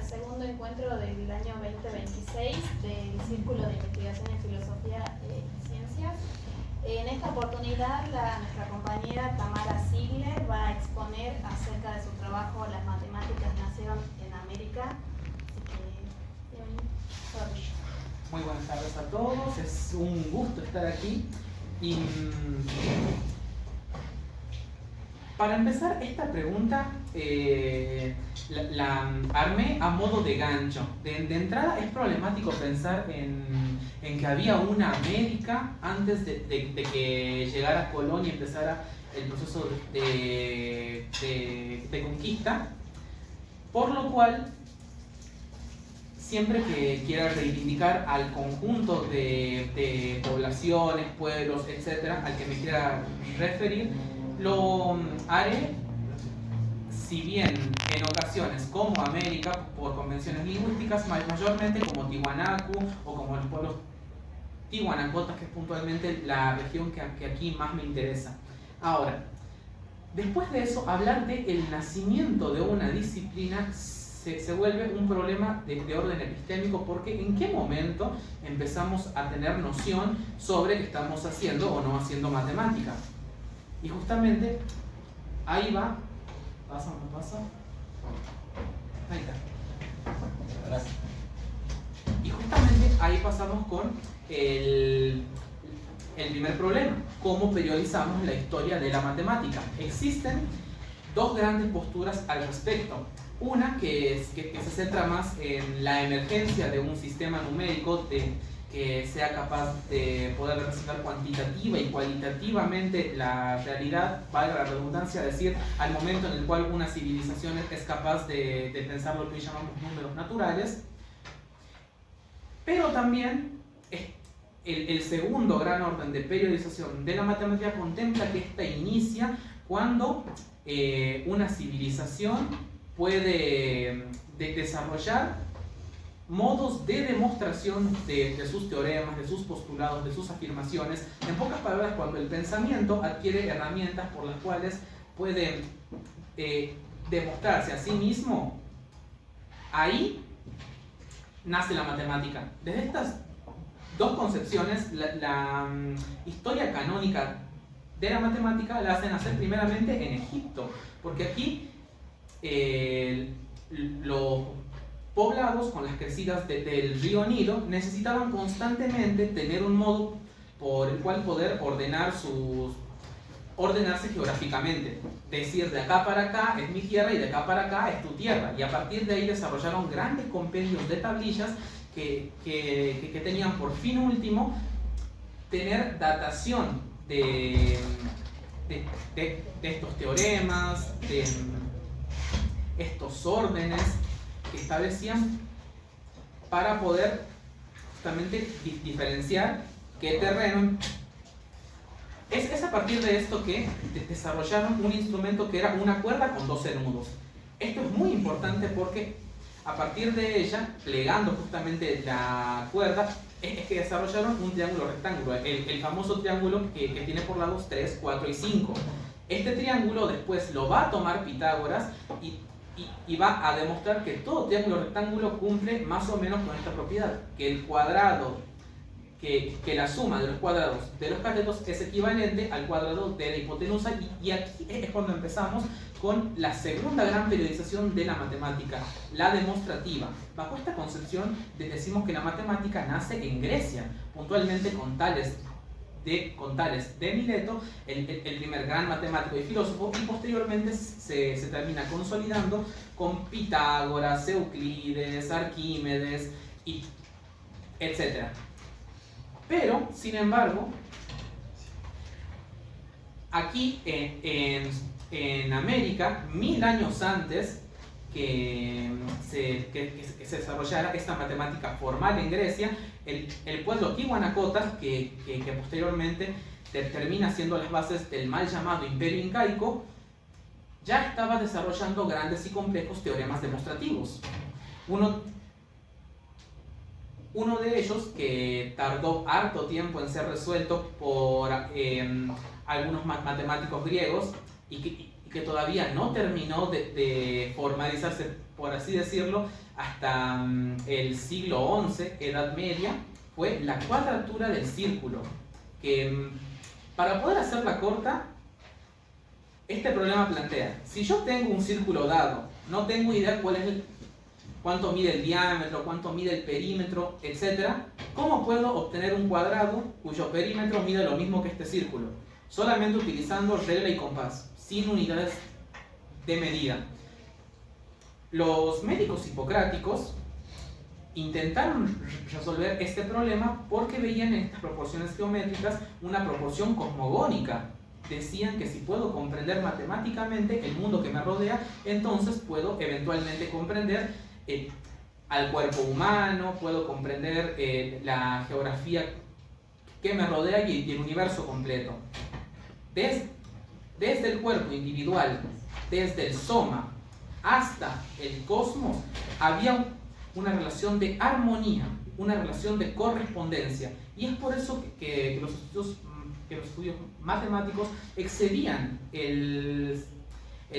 segundo encuentro del año 2026 del Círculo de Investigación en Filosofía y Ciencias. En esta oportunidad, nuestra compañera Tamara Ziegler va a exponer acerca de su trabajo Las matemáticas nacieron en América. Así que, muy buenas tardes a todos, es un gusto estar aquí. Y para empezar esta pregunta, la armé a modo de gancho. De entrada es problemático pensar en que había una América antes de que llegara Colón y empezara el proceso de conquista, por lo cual siempre que quiera reivindicar al conjunto de poblaciones, pueblos, etcétera, al que me quiera referir, lo haré, si bien en ocasiones como América, por convenciones lingüísticas, mayormente como Tiwanaku o como los pueblos tiwanacotas, que es puntualmente la región que aquí más me interesa. Ahora, después de eso, hablar del nacimiento de una disciplina se vuelve un problema de orden epistémico, porque ¿en qué momento empezamos a tener noción sobre que estamos haciendo o no haciendo matemática? Y justamente ahí va. ¿Pasa o no pasa? Ahí está. Gracias. Y justamente ahí pasamos con el primer problema: ¿cómo periodizamos la historia de la matemática? Existen dos grandes posturas al respecto. Una que se centra más en la emergencia de un sistema numérico que sea capaz de poder representar cuantitativa y cualitativamente la realidad, valga la redundancia, decir, al momento en el cual una civilización es capaz de pensar lo que hoy llamamos números naturales. Pero también el segundo gran orden de periodización de la matemática contempla que esta inicia cuando una civilización puede desarrollar modos de demostración de sus teoremas, de sus postulados, de sus afirmaciones. En pocas palabras, cuando el pensamiento adquiere herramientas por las cuales puede demostrarse a sí mismo, ahí nace la matemática. Desde estas dos concepciones, la historia canónica de la matemática la hacen nacer primeramente en Egipto, porque aquí los poblados con las crecidas del río Nilo necesitaban constantemente tener un modo por el cual poder ordenarse geográficamente. Decir, de acá para acá es mi tierra y de acá para acá es tu tierra. Y a partir de ahí desarrollaron grandes compendios de tablillas que tenían por fin último tener datación de estos teoremas, de estos órdenes que establecían para poder justamente diferenciar qué terreno. Es a partir de esto que desarrollaron un instrumento que era una cuerda con 12 nudos. Esto es muy importante porque a partir de ella, plegando justamente la cuerda, es que desarrollaron un triángulo rectángulo, el famoso triángulo que tiene por lados 3, 4 y 5. Este triángulo después lo va a tomar Pitágoras y va a demostrar que todo triángulo rectángulo cumple más o menos con esta propiedad, que el cuadrado, que la suma de los cuadrados de los catetos es equivalente al cuadrado de la hipotenusa. Y aquí es cuando empezamos con la segunda gran periodización de la matemática, la demostrativa. Bajo esta concepción decimos que la matemática nace en Grecia, puntualmente con Tales de Mileto, el primer gran matemático y filósofo, y posteriormente se termina consolidando con Pitágoras, Euclides, Arquímedes, etc. Pero, sin embargo, aquí en América, 1000 años antes que se desarrollara esta matemática formal en Grecia, el pueblo tiwanacota, que posteriormente termina siendo las bases del mal llamado Imperio Incaico, ya estaba desarrollando grandes y complejos teoremas demostrativos. Uno de ellos, que tardó harto tiempo en ser resuelto por algunos matemáticos griegos y que todavía no terminó de formalizarse por así decirlo, hasta el siglo XI, Edad Media, fue la cuadratura del círculo. Que para poder hacerla corta, este problema plantea: si yo tengo un círculo dado, no tengo idea cuánto mide el diámetro, cuánto mide el perímetro, etc., ¿cómo puedo obtener un cuadrado cuyo perímetro mide lo mismo que este círculo? Solamente utilizando regla y compás, sin unidades de medida. Los médicos hipocráticos intentaron resolver este problema porque veían en estas proporciones geométricas una proporción cosmogónica. Decían que si puedo comprender matemáticamente el mundo que me rodea, entonces puedo eventualmente comprender al cuerpo humano, puedo comprender la geografía que me rodea y el universo completo. Desde el cuerpo individual, desde el soma hasta el cosmos, había una relación de armonía, una relación de correspondencia. Y es por eso que los estudios matemáticos excedían el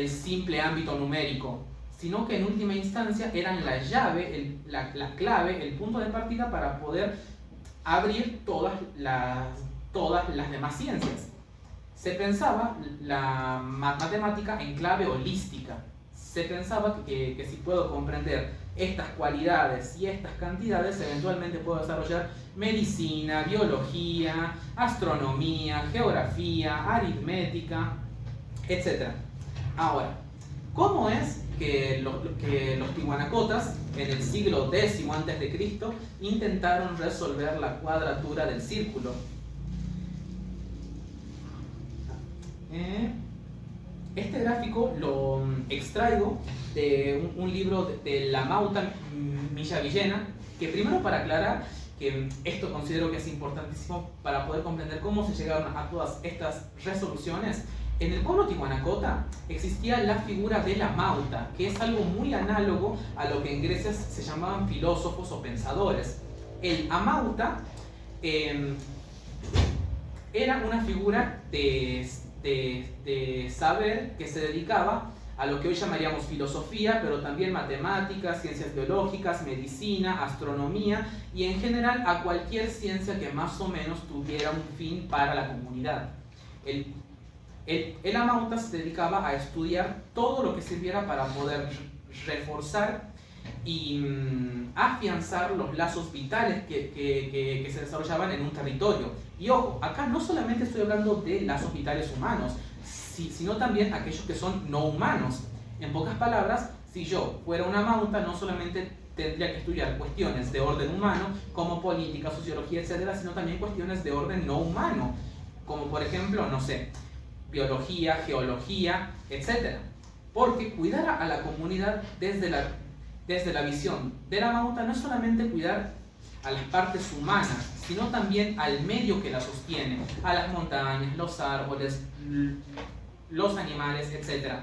simple ámbito numérico, sino que en última instancia eran la llave, la clave, el punto de partida para poder abrir todas las demás ciencias. Se pensaba la matemática en clave holística. Se pensaba que si puedo comprender estas cualidades y estas cantidades, eventualmente puedo desarrollar medicina, biología, astronomía, geografía, aritmética, etc. Ahora, ¿cómo es que los tihuanacotas en el siglo X a.C. intentaron resolver la cuadratura del círculo? Este gráfico lo extraigo de un libro de La Mauta Millavillena, que primero, para aclarar que esto considero que es importantísimo para poder comprender cómo se llegaron a todas estas resoluciones. En el pueblo tihuanacota existía la figura de la Mauta, que es algo muy análogo a lo que en Grecia se llamaban filósofos o pensadores. El amauta era una figura de saber que se dedicaba a lo que hoy llamaríamos filosofía, pero también matemáticas, ciencias biológicas, medicina, astronomía y en general a cualquier ciencia que más o menos tuviera un fin para la comunidad. El amauta se dedicaba a estudiar todo lo que sirviera para poder reforzar y afianzar los lazos vitales que se desarrollaban en un territorio. Y ojo, acá no solamente estoy hablando de lazos vitales humanos, sino también aquellos que son no humanos. En pocas palabras, si yo fuera una amauta, no solamente tendría que estudiar cuestiones de orden humano, como política, sociología, etc., sino también cuestiones de orden no humano, como por ejemplo, no sé, biología, geología, etc. Porque cuidar a la comunidad desde la visión de la amauta no es solamente cuidar a las partes humanas, sino también al medio que la sostiene, a las montañas, los árboles, los animales, etc.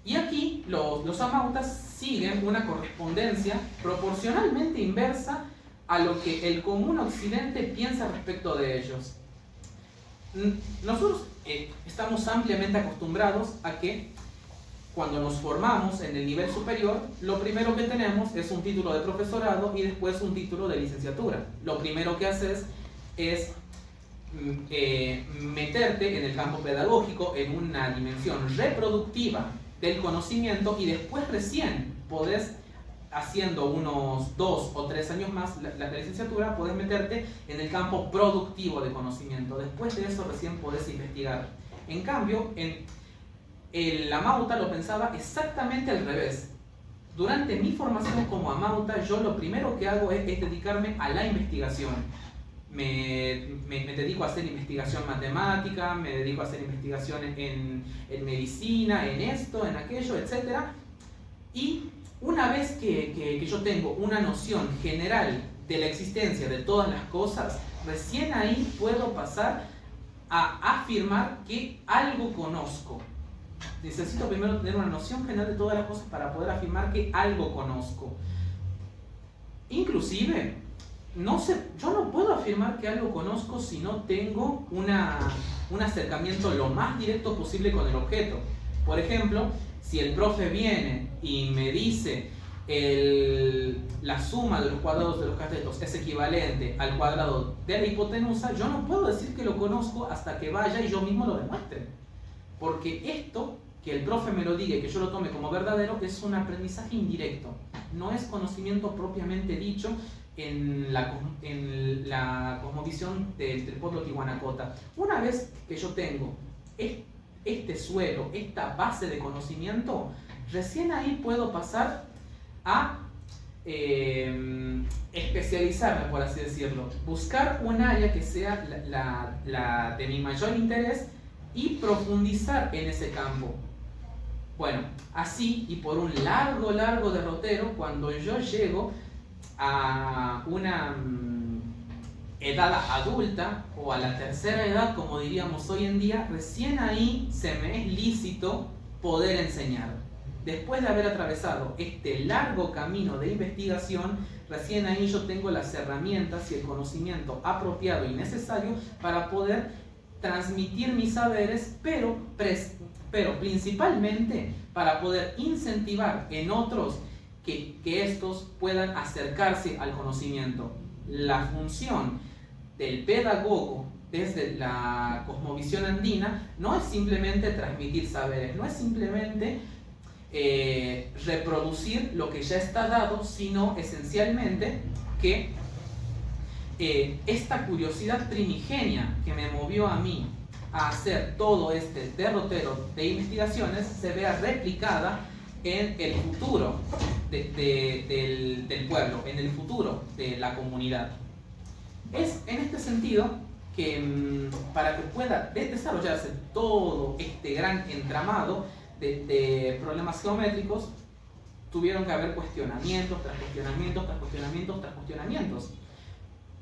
Y aquí los amautas siguen una correspondencia proporcionalmente inversa a lo que el común occidente piensa respecto de ellos. Nosotros estamos ampliamente acostumbrados a que cuando nos formamos en el nivel superior, lo primero que tenemos es un título de profesorado y después un título de licenciatura. Lo primero que haces es meterte en el campo pedagógico en una dimensión reproductiva del conocimiento y después recién podés, haciendo unos 2 o 3 años más la licenciatura, podés meterte en el campo productivo de conocimiento. Después de eso recién podés investigar. En cambio, el amauta lo pensaba exactamente al revés. Durante mi formación como amauta, yo lo primero que hago es dedicarme a la investigación. Me dedico a hacer investigación matemática, me dedico a hacer investigación en medicina, en esto, en aquello, etc. Y una vez que yo tengo una noción general de la existencia de todas las cosas, recién ahí puedo pasar a afirmar que algo conozco. Necesito primero tener una noción general de todas las cosas para poder afirmar que algo conozco. Inclusive, yo no puedo afirmar que algo conozco si no tengo un acercamiento lo más directo posible con el objeto. Por ejemplo, si el profe viene y me dice la suma de los cuadrados de los catetos es equivalente al cuadrado de la hipotenusa, yo no puedo decir que lo conozco hasta que vaya y yo mismo lo demuestre. Porque esto, que el profe me lo diga y que yo lo tome como verdadero, es un aprendizaje indirecto. No es conocimiento propiamente dicho en la cosmovisión del pueblo tihuanacota. Una vez que yo tengo este suelo, esta base de conocimiento, recién ahí puedo pasar a especializarme, por así decirlo. Buscar un área que sea la de mi mayor interés y profundizar en ese campo. Bueno, así y por un largo derrotero, cuando yo llego a una edad adulta o a la tercera edad, como diríamos hoy en día, recién ahí se me es lícito poder enseñar. Después de haber atravesado este largo camino de investigación, recién ahí yo tengo las herramientas y el conocimiento apropiado y necesario para poder transmitir mis saberes, pero principalmente para poder incentivar en otros que estos puedan acercarse al conocimiento. La función del pedagogo desde la cosmovisión andina no es simplemente transmitir saberes, no es simplemente reproducir lo que ya está dado, sino esencialmente que esta curiosidad primigenia que me movió a mí a hacer todo este derrotero de investigaciones se vea replicada en el futuro del pueblo, en el futuro de la comunidad. Es en este sentido que para que pueda desarrollarse todo este gran entramado de problemas geométricos, tuvieron que haber cuestionamientos tras cuestionamientos, tras cuestionamientos, tras cuestionamientos.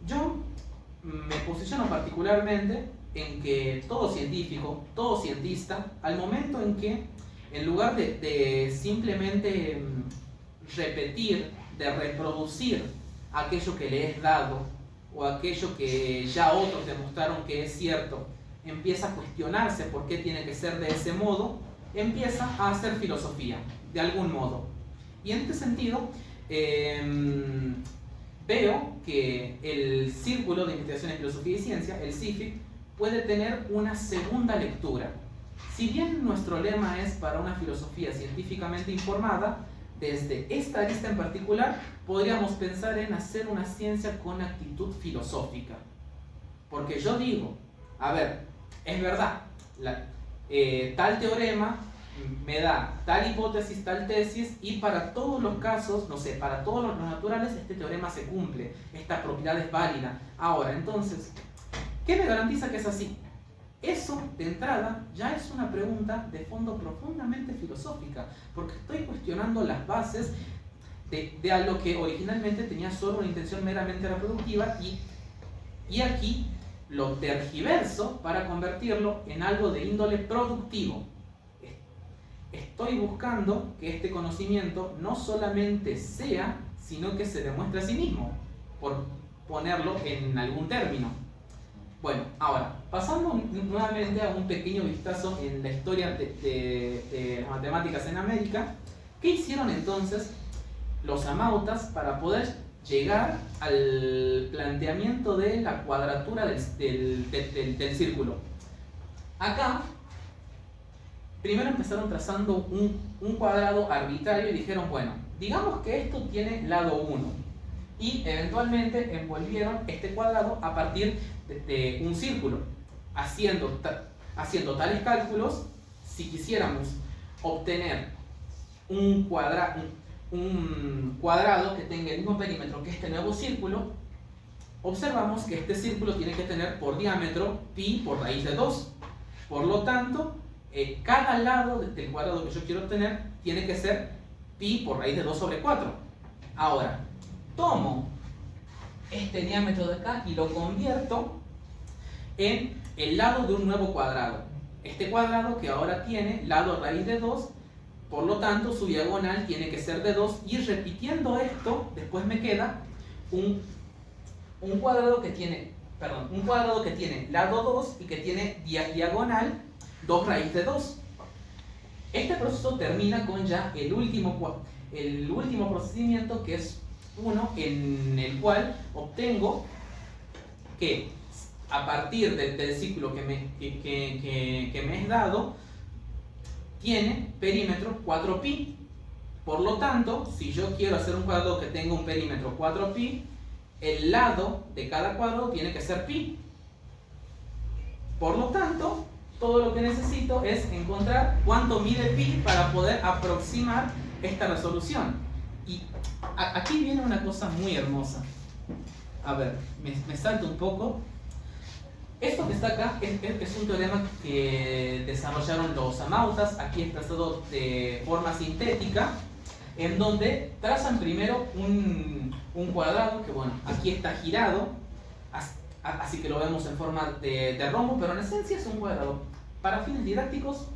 Yo me posiciono particularmente en que todo científico, todo cientista, al momento en que, en lugar de simplemente repetir, de reproducir aquello que le es dado o aquello que ya otros demostraron que es cierto, empieza a cuestionarse por qué tiene que ser de ese modo, empieza a hacer filosofía, de algún modo. Y en este sentido, veo que el Círculo de Investigación en Filosofía y Ciencia, el CIFIC, puede tener una segunda lectura. Si bien nuestro lema es para una filosofía científicamente informada, desde esta arista en particular podríamos pensar en hacer una ciencia con actitud filosófica. Porque yo digo, a ver, es verdad, tal teorema me da tal hipótesis, tal tesis, y para todos los casos, no sé, para todos los naturales este teorema se cumple, esta propiedad es válida. Ahora, entonces, ¿qué me garantiza que es así? Eso, de entrada, ya es una pregunta de fondo profundamente filosófica, porque estoy cuestionando las bases de algo que originalmente tenía solo una intención meramente reproductiva, y aquí lo tergiverso para convertirlo en algo de índole productivo. Estoy buscando que este conocimiento no solamente sea, sino que se demuestre a sí mismo, por ponerlo en algún término. Bueno, ahora, pasando nuevamente a un pequeño vistazo en la historia de las matemáticas en América, ¿qué hicieron entonces los amautas para poder llegar al planteamiento de la cuadratura del círculo? Acá, primero empezaron trazando un cuadrado arbitrario y dijeron, bueno, digamos que esto tiene lado 1. Y eventualmente envolvieron este cuadrado a partir de un círculo, haciendo tales cálculos. Si quisiéramos obtener un cuadrado que tenga el mismo perímetro que este nuevo círculo, observamos que este círculo tiene que tener por diámetro pi por raíz de 2. Por lo tanto, cada lado del cuadrado que yo quiero obtener tiene que ser pi por raíz de 2 sobre 4. Ahora, tomo este diámetro de acá y lo convierto en el lado de un nuevo cuadrado. Este cuadrado que ahora tiene lado raíz de 2, por lo tanto su diagonal tiene que ser de 2, y repitiendo esto, después me queda un cuadrado que tiene lado 2 y que tiene diagonal 2 raíz de 2. Este proceso termina con ya el último procedimiento, que es uno en el cual obtengo que a partir del círculo que me es dado, tiene perímetro 4π. Por lo tanto, si yo quiero hacer un cuadrado que tenga un perímetro 4π, el lado de cada cuadrado tiene que ser π. Por lo tanto, todo lo que necesito es encontrar cuánto mide π para poder aproximar esta resolución. Y aquí viene una cosa muy hermosa. A ver, me salto un poco. Esto que está acá es un teorema que desarrollaron los amautas, aquí expresado de forma sintética, en donde trazan primero un cuadrado que, bueno, aquí está girado, así que lo vemos en forma de rombo, pero en esencia es un cuadrado. Para fines didácticos,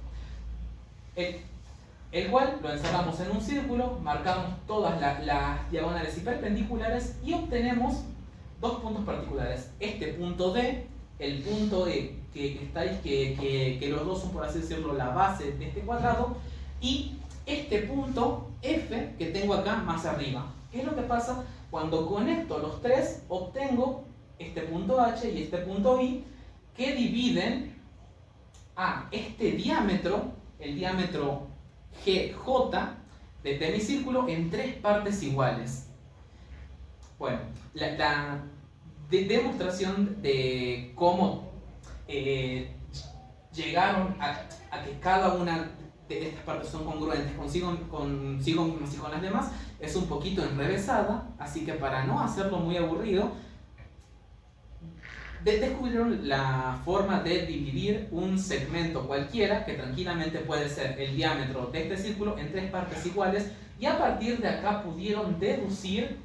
el cual lo encerramos en un círculo, marcamos todas las diagonales y perpendiculares y obtenemos dos puntos particulares. Este punto D, el punto E, que los dos son, por así decirlo, la base de este cuadrado, y este punto F que tengo acá más arriba. ¿Qué es lo que pasa? Cuando conecto los tres, obtengo este punto H y este punto I, que dividen a este diámetro, el diámetro GJ de mi círculo, en tres partes iguales. Bueno, la demostración de cómo llegaron a que cada una de estas partes son congruentes consigo mismas y con las demás es un poquito enrevesada, así que para no hacerlo muy aburrido, descubrieron la forma de dividir un segmento cualquiera, que tranquilamente puede ser el diámetro de este círculo, en tres partes iguales, y a partir de acá pudieron deducir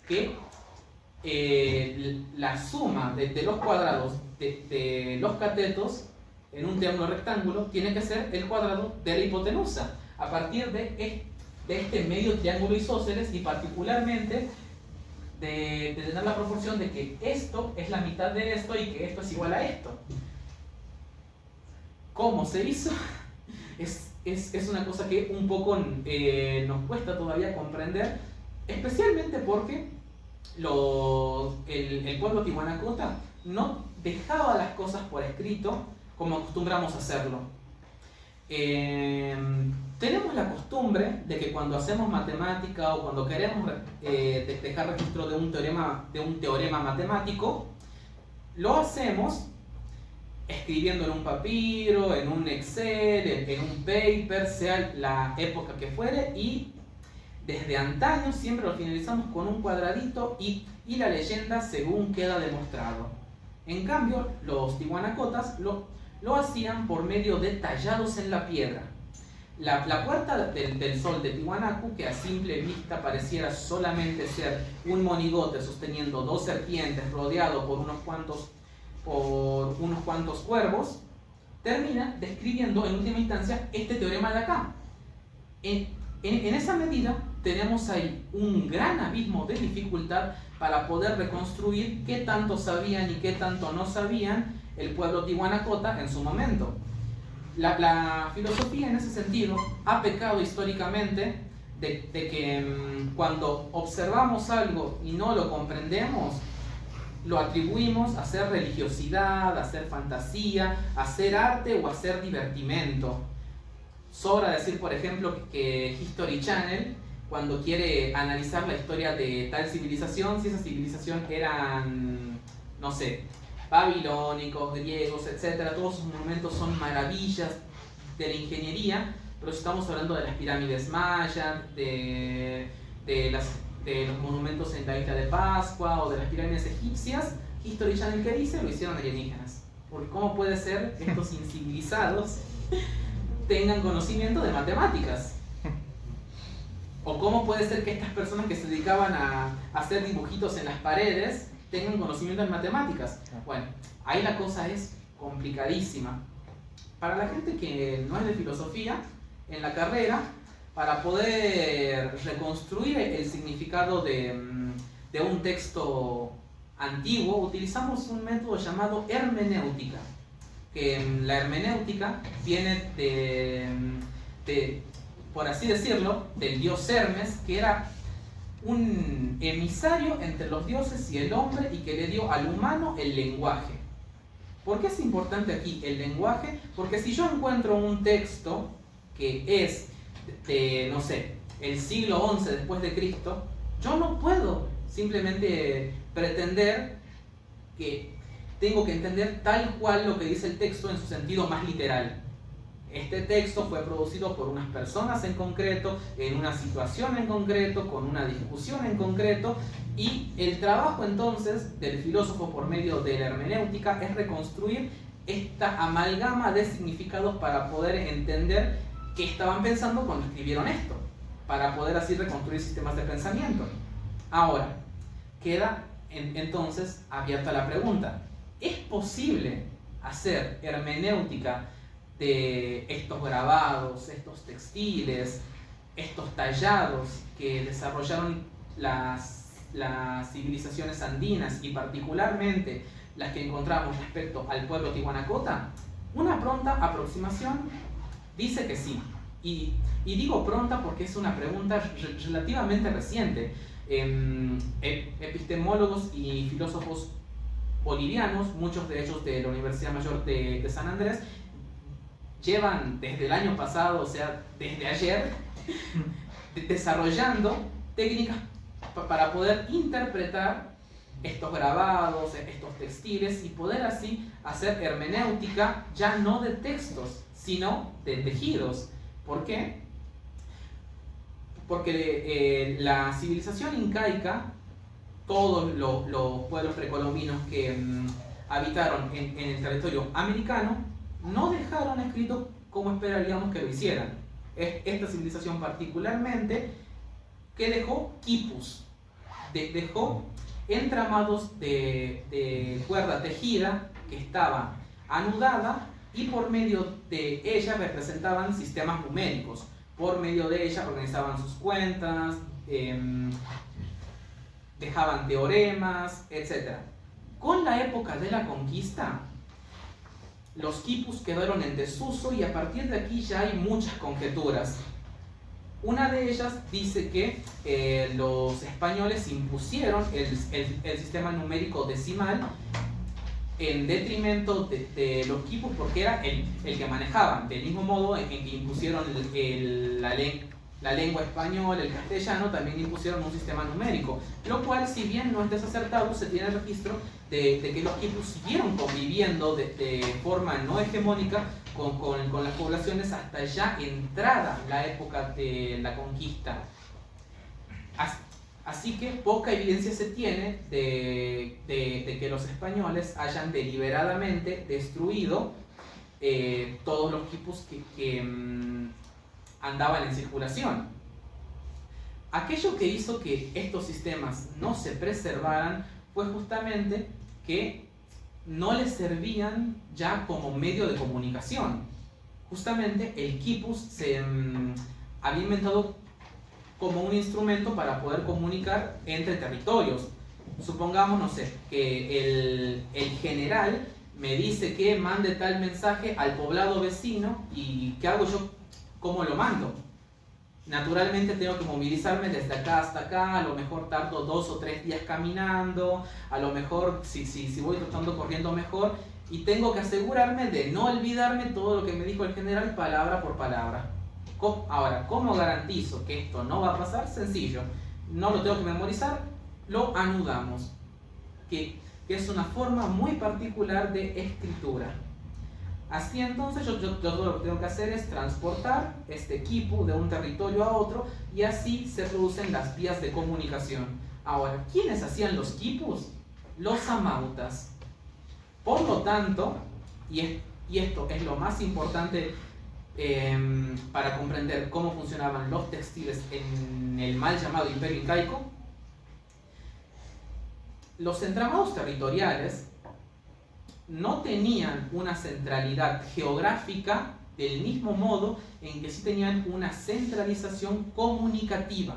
que la suma de los cuadrados de los catetos en un triángulo rectángulo tiene que ser el cuadrado de la hipotenusa, a partir de este medio triángulo isósceles, y particularmente de tener la proporción de que esto es la mitad de esto y que esto es igual a esto. ¿Cómo se hizo? Es una cosa que un poco nos cuesta todavía comprender, especialmente porque el pueblo tihuanacota no dejaba las cosas por escrito como acostumbramos a hacerlo. Tenemos la costumbre de que cuando hacemos matemática o cuando queremos dejar registro de un teorema matemático, lo hacemos escribiendo en un papiro, en un Excel, en un paper, sea la época que fuere, y desde antaño siempre lo finalizamos con un cuadradito y la leyenda según queda demostrado. En cambio, los tihuanacotas lo hacían por medio de tallados en la piedra. La puerta del sol de Tiwanaku, que a simple vista pareciera solamente ser un monigote sosteniendo dos serpientes rodeado por unos cuantos cuervos, termina describiendo en última instancia este teorema de acá. En esa medida tenemos ahí un gran abismo de dificultad para poder reconstruir qué tanto sabían y qué tanto no sabían el pueblo tihuanacota en su momento. La filosofía en ese sentido ha pecado históricamente de que cuando observamos algo y no lo comprendemos, lo atribuimos a ser religiosidad, a ser fantasía, a ser arte o a ser divertimento. Sobra decir, por ejemplo, que History Channel, cuando quiere analizar la historia de tal civilización, si esa civilización eran, no sé, babilónicos, griegos, etc., todos sus monumentos son maravillas de la ingeniería, pero si estamos hablando de las pirámides mayas, de los monumentos en la isla de Pascua o de las pirámides egipcias, History Channel, ¿qué dice? Lo hicieron alienígenas. Porque ¿cómo puede ser que estos incivilizados tengan conocimiento de matemáticas? ¿O cómo puede ser que estas personas que se dedicaban a hacer dibujitos en las paredes tengan conocimiento en matemáticas? Bueno, ahí la cosa es complicadísima. Para la gente que no es de filosofía, en la carrera, para poder reconstruir el significado de un texto antiguo, utilizamos un método llamado hermenéutica. Que la hermenéutica viene por así decirlo, del dios Hermes, que era un emisario entre los dioses y el hombre y que le dio al humano el lenguaje. ¿Por qué es importante aquí el lenguaje? Porque si yo encuentro un texto que es de, no sé, el siglo XI después de Cristo, yo no puedo simplemente pretender que tengo que entender tal cual lo que dice el texto en su sentido más literal. Este texto fue producido por unas personas en concreto, en una situación en concreto, con una discusión en concreto, y el trabajo entonces del filósofo por medio de la hermenéutica es reconstruir esta amalgama de significados para poder entender qué estaban pensando cuando escribieron esto, para poder así reconstruir sistemas de pensamiento. Ahora, queda entonces abierta la pregunta: ¿es posible hacer hermenéutica de estos grabados, estos textiles, estos tallados que desarrollaron las civilizaciones andinas y particularmente las que encontramos respecto al pueblo tihuanacota? Una pronta aproximación dice que sí. Y digo pronta porque es una pregunta relativamente reciente. Epistemólogos y filósofos bolivianos, muchos de ellos de la Universidad Mayor de San Andrés, llevan desde el año pasado, o sea, desde ayer, desarrollando técnicas para poder interpretar estos grabados, estos textiles y poder así hacer hermenéutica ya no de textos, sino de tejidos. ¿Por qué? Porque la civilización incaica, todos los pueblos precolombinos que habitaron en el territorio americano, no dejaron escrito como esperaríamos que lo hicieran. Esta civilización particularmente, que dejó quipus, dejó entramados de cuerda tejida que estaba anudada y por medio de ella representaban sistemas numéricos. Por medio de ella organizaban sus cuentas, dejaban teoremas, etc. Con la época de la conquista, los quipus quedaron en desuso y a partir de aquí ya hay muchas conjeturas. Una de ellas dice que los españoles impusieron el sistema numérico decimal en detrimento de los quipus porque era el que manejaban. Del mismo modo en que impusieron la lengua española, el castellano, también impusieron un sistema numérico, lo cual, si bien no es desacertado, se tiene registro de que los quipus siguieron conviviendo de forma no hegemónica con las poblaciones hasta ya entrada la época de la conquista. Así que poca evidencia se tiene de que los españoles hayan deliberadamente destruido todos los quipus que andaban en circulación. Aquello que hizo que estos sistemas no se preservaran fue justamente que no les servían ya como medio de comunicación. Justamente el quipus se había inventado como un instrumento para poder comunicar entre territorios. Supongamos, no sé, que el general me dice que mande tal mensaje al poblado vecino y ¿qué hago yo? ¿Cómo lo mando? Naturalmente tengo que movilizarme desde acá hasta acá, a lo mejor tardo 2 o 3 días caminando, a lo mejor si voy trotando corriendo mejor, y tengo que asegurarme de no olvidarme todo lo que me dijo el general palabra por palabra. Ahora, ¿cómo garantizo que esto no va a pasar? Sencillo, no lo tengo que memorizar, lo anudamos, que es una forma muy particular de escritura. Así entonces yo lo que tengo que hacer es transportar este quipu de un territorio a otro y así se producen las vías de comunicación. Ahora, ¿quiénes hacían los quipus? Los amautas. Por lo tanto, y esto es lo más importante para comprender cómo funcionaban los textiles en el mal llamado Imperio Incaico, los entramados territoriales no tenían una centralidad geográfica del mismo modo en que sí tenían una centralización comunicativa.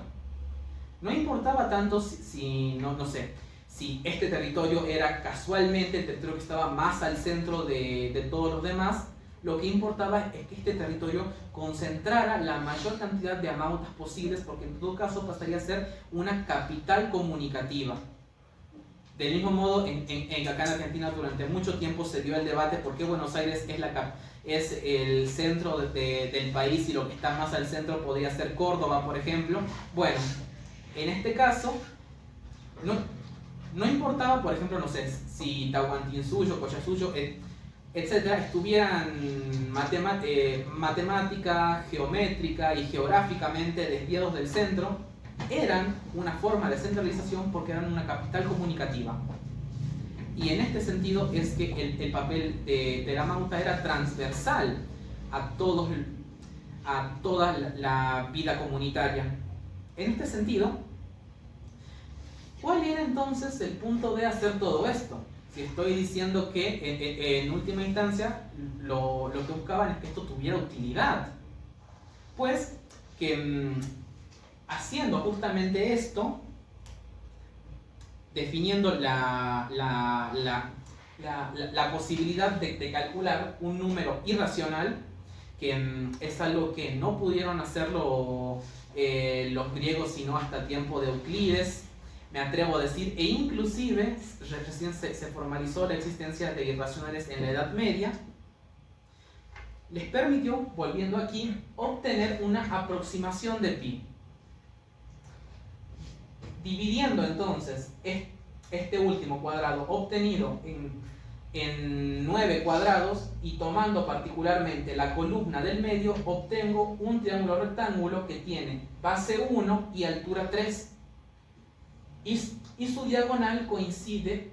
No importaba tanto si este territorio era casualmente el territorio que estaba más al centro de todos los demás, lo que importaba es que este territorio concentrara la mayor cantidad de amautas posibles, porque en todo caso pasaría a ser una capital comunicativa. Del mismo modo, acá en Argentina durante mucho tiempo se dio el debate por qué Buenos Aires es el centro del país y lo que está más al centro podría ser Córdoba, por ejemplo. Bueno, en este caso, no importaba, por ejemplo, no sé, si Tahuantinsuyo, Collasuyo, etcétera, estuvieran matemática, geométrica y geográficamente desviados del centro, eran una forma de centralización porque eran una capital comunicativa. Y en este sentido es que el papel de la Amauta era transversal a toda la vida comunitaria. En este sentido, ¿cuál era entonces el punto de hacer todo esto? Si estoy diciendo que en última instancia lo que buscaban es que esto tuviera utilidad. Pues que haciendo justamente esto, definiendo la posibilidad de calcular un número irracional, que es algo que no pudieron hacerlo los griegos sino hasta tiempo de Euclides, me atrevo a decir, e inclusive recién se formalizó la existencia de irracionales en la Edad Media, les permitió, volviendo aquí, obtener una aproximación de pi. Dividiendo entonces este último cuadrado obtenido en 9 cuadrados y tomando particularmente la columna del medio, obtengo un triángulo rectángulo que tiene base 1 y altura 3. Y su diagonal coincide,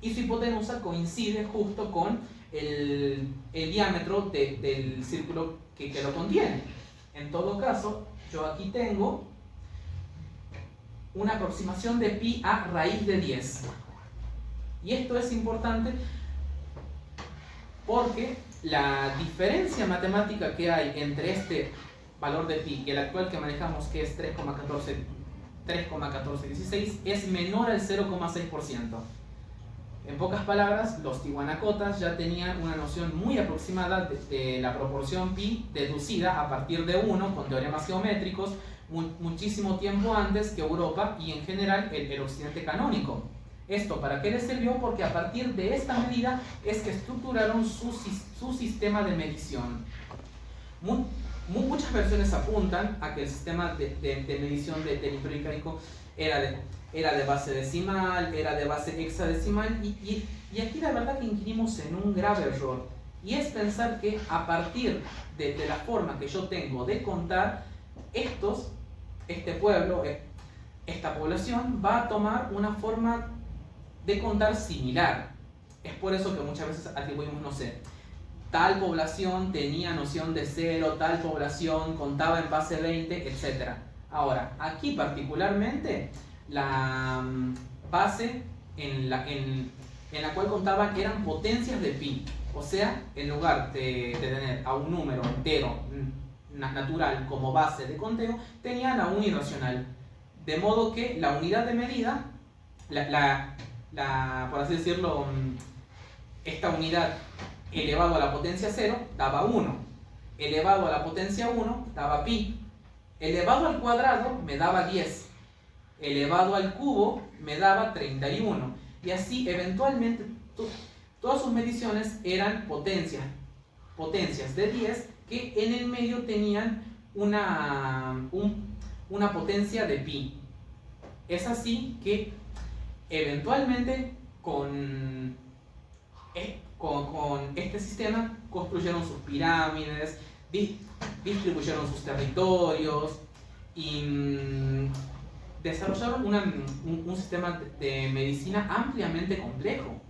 y su hipotenusa coincide justo con el diámetro del círculo que lo contiene. En todo caso, yo aquí tengo una aproximación de pi a raíz de 10. Y esto es importante porque la diferencia matemática que hay entre este valor de pi y el actual que manejamos, que es 3,1416, es menor al 0,6%. En pocas palabras, los tiwanacotas ya tenían una noción muy aproximada de la proporción pi deducida a partir de 1 con teoremas geométricos muchísimo tiempo antes que Europa y en general el occidente canónico. ¿Esto para qué les sirvió? Porque a partir de esta medida es que estructuraron su sistema de medición. Muchas versiones apuntan a que el sistema de medición del Imperio Incaico era de base decimal, era de base hexadecimal, y aquí la verdad que incurrimos en un grave error, y es pensar que a partir de la forma que yo tengo de contar, este pueblo, esta población va a tomar una forma de contar similar. Es por eso que muchas veces atribuimos, no sé, tal población tenía noción de 0, tal población contaba en base 20, etc. Ahora, aquí particularmente, la base en la cual contaban eran potencias de pi. O sea, en lugar de tener a un número entero natural como base de conteo, tenían a un irracional. De modo que la unidad de medida, por así decirlo, esta unidad elevado a la potencia 0 daba 1, elevado a la potencia 1 daba pi, elevado al cuadrado me daba 10, elevado al cubo me daba 31, y así eventualmente todas sus mediciones eran potencias de 10 que en el medio tenían una potencia de pi. Es así que eventualmente con este sistema construyeron sus pirámides, distribuyeron sus territorios y desarrollaron un sistema de medicina ampliamente complejo.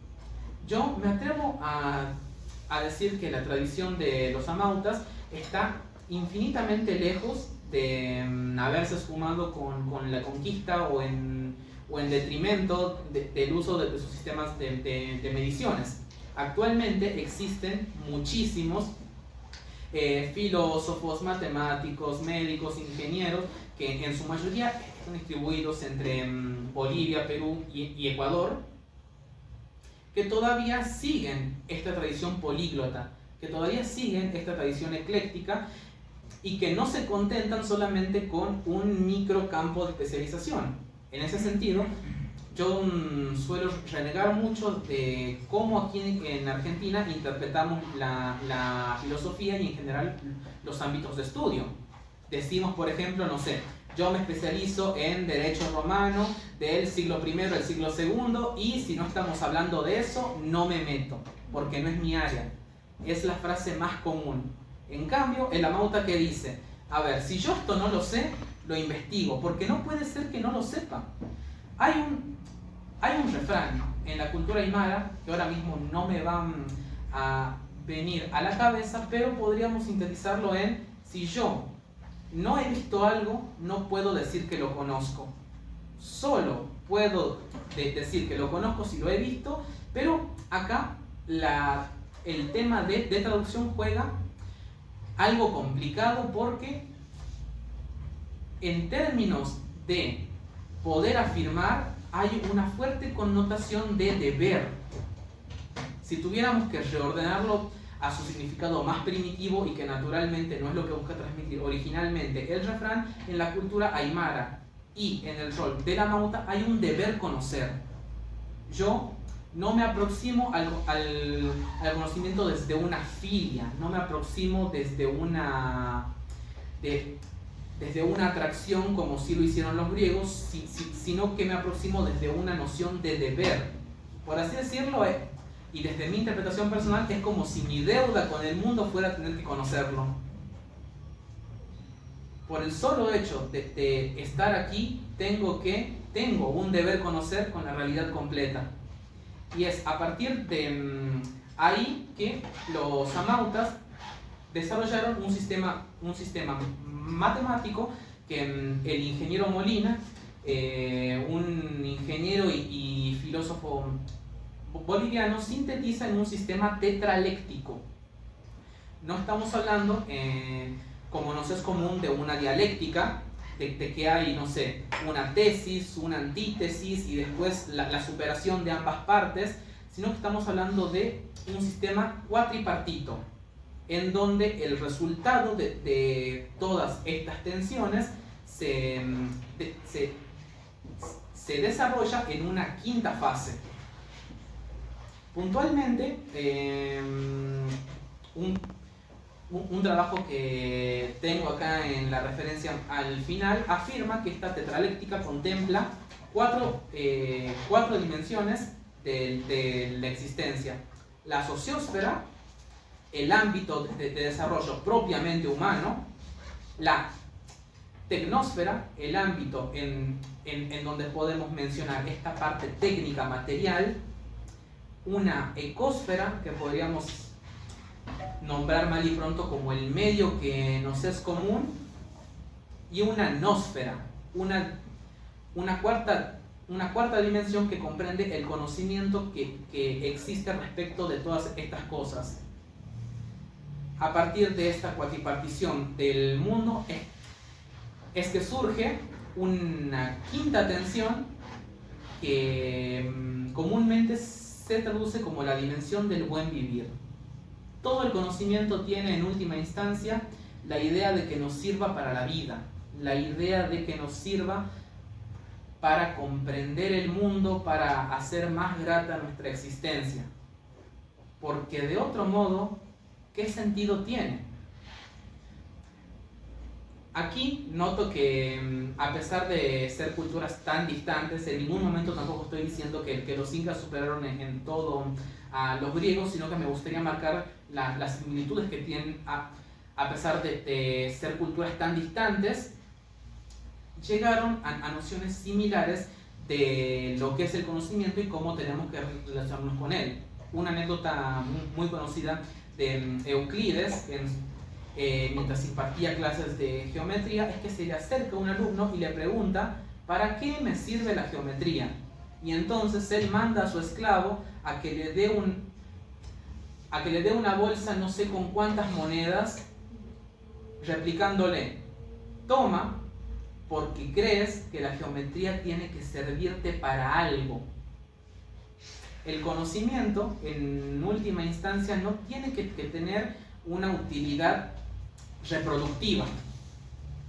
Yo me atrevo a decir que la tradición de los amautas está infinitamente lejos de haberse esfumado con la conquista o en detrimento del uso de sus sistemas de mediciones. Actualmente existen muchísimos filósofos, matemáticos, médicos, ingenieros, que en su mayoría están distribuidos entre Bolivia, Perú y Ecuador, que todavía siguen esta tradición políglota que todavía siguen esta tradición ecléctica y que no se contentan solamente con un microcampo de especialización. En ese sentido, yo suelo renegar mucho de cómo aquí en Argentina interpretamos la filosofía y en general los ámbitos de estudio. Decimos, por ejemplo, no sé, yo me especializo en derecho romano del siglo I al siglo II y si no estamos hablando de eso, no me meto, porque no es mi área. Es la frase más común. En cambio, el amauta que dice, a ver, si yo esto no lo sé, lo investigo, porque no puede ser que no lo sepa. Hay un refrán en la cultura aymara que ahora mismo no me van a venir a la cabeza, pero podríamos sintetizarlo en: si yo no he visto algo, no puedo decir que lo conozco. Solo puedo decir que lo conozco si lo he visto, pero acá el tema de traducción juega algo complicado, porque en términos de poder afirmar hay una fuerte connotación de deber. Si tuviéramos que reordenarlo a su significado más primitivo, y que naturalmente no es lo que busca transmitir originalmente el refrán, en la cultura aymara y en el rol de la amauta hay un deber conocer. Yo no me aproximo al conocimiento desde una filia, no me aproximo desde una atracción como sí lo hicieron los griegos, sino que me aproximo desde una noción de deber. Por así decirlo, y desde mi interpretación personal, es como si mi deuda con el mundo fuera tener que conocerlo. Por el solo hecho de estar aquí, tengo un deber conocer con la realidad completa. Y es a partir de ahí que los amautas desarrollaron un sistema matemático que el ingeniero Molina, un ingeniero y filósofo boliviano, sintetiza en un sistema tetraléctico. No estamos hablando, como nos es común, de una dialéctica, de que hay, no sé, una tesis, una antítesis y después la superación de ambas partes, sino que estamos hablando de un sistema cuatripartito, en donde el resultado de todas estas tensiones se desarrolla en una quinta fase. Puntualmente, un trabajo que tengo acá en la referencia al final afirma que esta tetraléctica contempla cuatro dimensiones de la existencia: la sociosfera, el ámbito de desarrollo propiamente humano; la tecnosfera, el ámbito en donde podemos mencionar esta parte técnica material; una ecosfera, que podríamos nombrar mal y pronto como el medio que nos es común; y una nosfera, una cuarta dimensión que comprende el conocimiento que existe respecto de todas estas cosas. A partir de esta cuatripartición del mundo es que surge una quinta tensión que comúnmente se traduce como la dimensión del buen vivir. Todo el conocimiento tiene en última instancia la idea de que nos sirva para la vida, la idea de que nos sirva para comprender el mundo, para hacer más grata nuestra existencia. Porque de otro modo, ¿qué sentido tiene? Aquí noto que, a pesar de ser culturas tan distantes, en ningún momento tampoco estoy diciendo que los incas superaron en todo a los griegos, sino que me gustaría marcar las similitudes que tienen, a pesar de ser culturas tan distantes. Llegaron a nociones similares de lo que es el conocimiento y cómo tenemos que relacionarnos con él. Una anécdota muy conocida de Euclides, mientras impartía clases de geometría, es que se le acerca un alumno y le pregunta: ¿para qué me sirve la geometría? Y entonces él manda a su esclavo a que le dé una bolsa no sé con cuántas monedas, replicándole: toma, porque crees que la geometría tiene que servirte para algo. el conocimiento en última instancia no tiene que tener una utilidad reproductiva.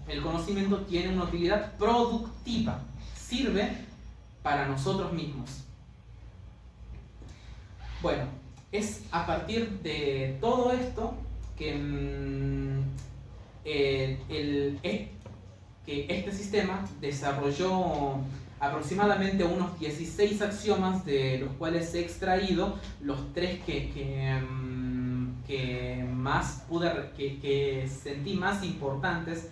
El conocimiento tiene una utilidad productiva, sirve para nosotros mismos. Bueno, es a partir de todo esto que, que este sistema desarrolló aproximadamente unos 16 axiomas, de los cuales he extraído los 3 que más que sentí más importantes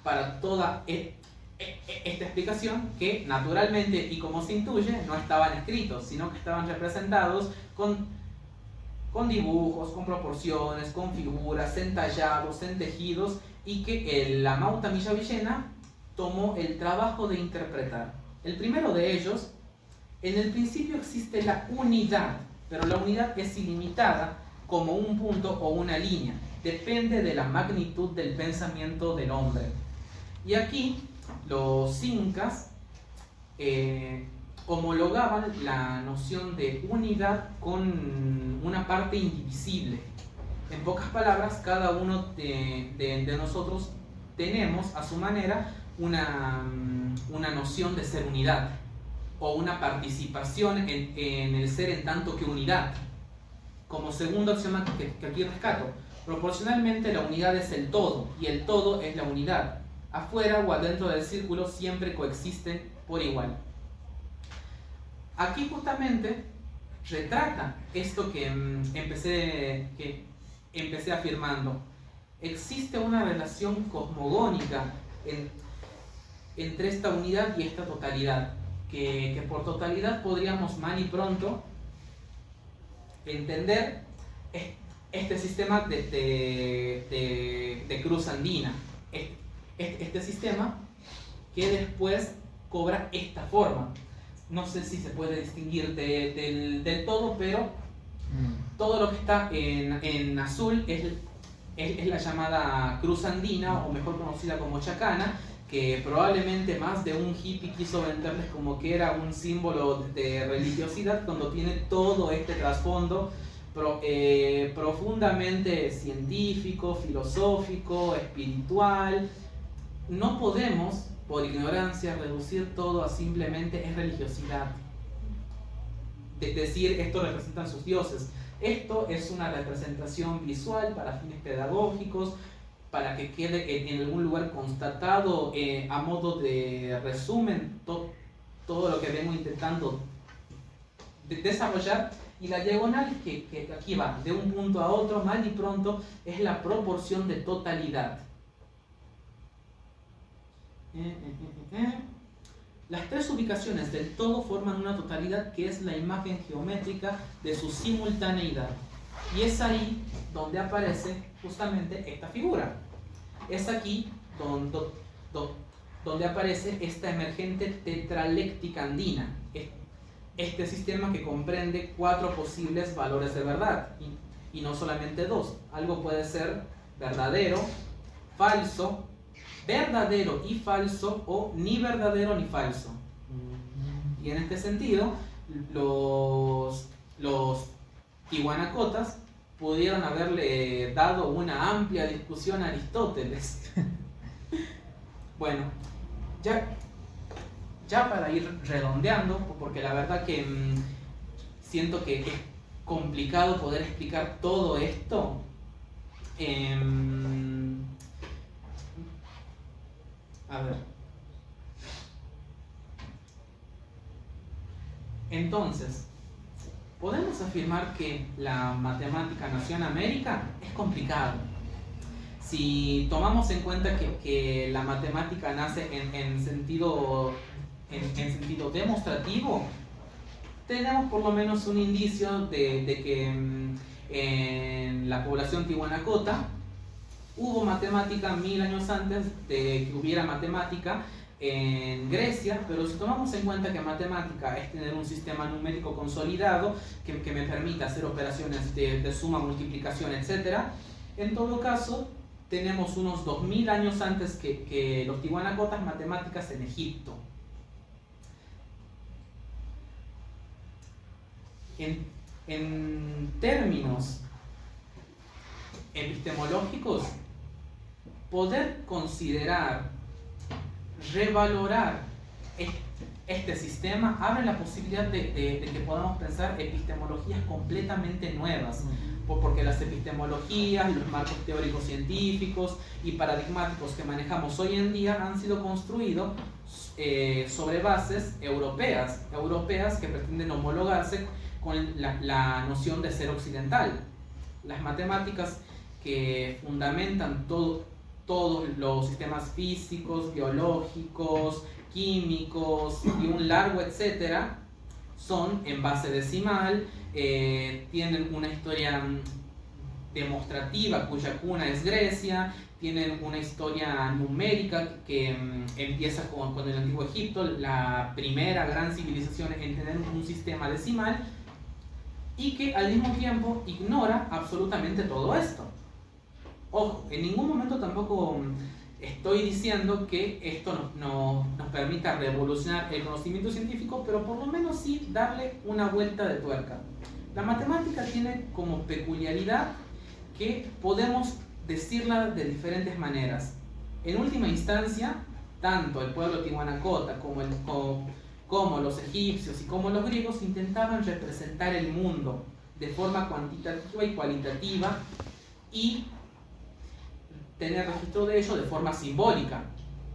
para toda esta explicación, que naturalmente y como se intuye no estaban escritos, sino que estaban representados con dibujos, con proporciones, con figuras, entallados, entejidos, y que la Amauta Millavillena tomó el trabajo de interpretar. El primero de ellos: en el principio existe la unidad, pero la unidad es ilimitada como un punto o una línea, depende de la magnitud del pensamiento del hombre. Y aquí los incas homologaban la noción de unidad con una parte indivisible. En pocas palabras, cada uno de nosotros tenemos a su manera una noción de ser unidad, o una participación en el ser en tanto que unidad. Como segundo axioma que aquí rescato: proporcionalmente la unidad es el todo, y el todo es la unidad. Afuera o adentro del círculo siempre coexisten por igual. Aquí justamente retrata esto que empecé afirmando. Existe una relación cosmogónica entre esta unidad y esta totalidad, que por totalidad podríamos mal y pronto entender este sistema de cruz andina, este sistema que después cobra esta forma. No sé si se puede distinguir del todo, pero todo lo que está en azul es la llamada cruz andina, o mejor conocida como chacana, que probablemente más de un hippie quiso venderles como que era un símbolo de religiosidad, cuando tiene todo este trasfondo profundamente científico, filosófico, espiritual. No podemos, por ignorancia, reducir todo a simplemente es religiosidad. Decir esto representan sus dioses. Esto es una representación visual para fines pedagógicos, para que quede en algún lugar constatado a modo de resumen todo lo que vengo intentando desarrollar. Y la diagonal que aquí va de un punto a otro, mal y pronto, es la proporción de totalidad. Las 3 ubicaciones del todo forman una totalidad, que es la imagen geométrica de su simultaneidad. Y es ahí donde aparece justamente esta figura. Es aquí donde aparece esta emergente tetraléctica andina, este sistema que comprende 4 posibles valores de verdad, y no solamente 2. Algo puede ser verdadero, falso, verdadero y falso, o ni verdadero ni falso. Y en este sentido, los tiwanacotas pudieron haberle dado una amplia discusión a Aristóteles. Bueno, ya para ir redondeando, porque la verdad que siento que es complicado poder explicar todo esto. A ver. Entonces, podemos afirmar que la matemática nació en América. Es complicado. Si tomamos en cuenta que la matemática nace en sentido demostrativo, tenemos por lo menos un indicio de que en la población tihuanacota hubo matemática 1000 años antes de que hubiera matemática en Grecia. Pero si tomamos en cuenta que matemática es tener un sistema numérico consolidado que me permita hacer operaciones de suma, multiplicación, etc., en todo caso tenemos unos 2000 años antes que los tihuanacotas matemáticas en Egipto. en términos epistemológicos, poder considerar, revalorar este sistema abre la posibilidad de que podamos pensar epistemologías completamente nuevas, porque las epistemologías, los marcos teóricos científicos y paradigmáticos que manejamos hoy en día han sido construidos sobre bases europeas que pretenden homologarse con la noción de ser occidental. Las matemáticas que fundamentan todos los sistemas físicos, biológicos, químicos y un largo etcétera, son en base decimal, tienen una historia demostrativa cuya cuna es Grecia, tienen una historia numérica que empieza con el Antiguo Egipto, la primera gran civilización en tener un sistema decimal, y que al mismo tiempo ignora absolutamente todo esto. Ojo, en ningún momento tampoco estoy diciendo que esto nos permita revolucionar el conocimiento científico, pero por lo menos sí darle una vuelta de tuerca. La matemática tiene como peculiaridad que podemos decirla de diferentes maneras. En última instancia, tanto el pueblo tihuanacota como los egipcios y como los griegos intentaban representar el mundo de forma cuantitativa y cualitativa y tener registro de ello de forma simbólica,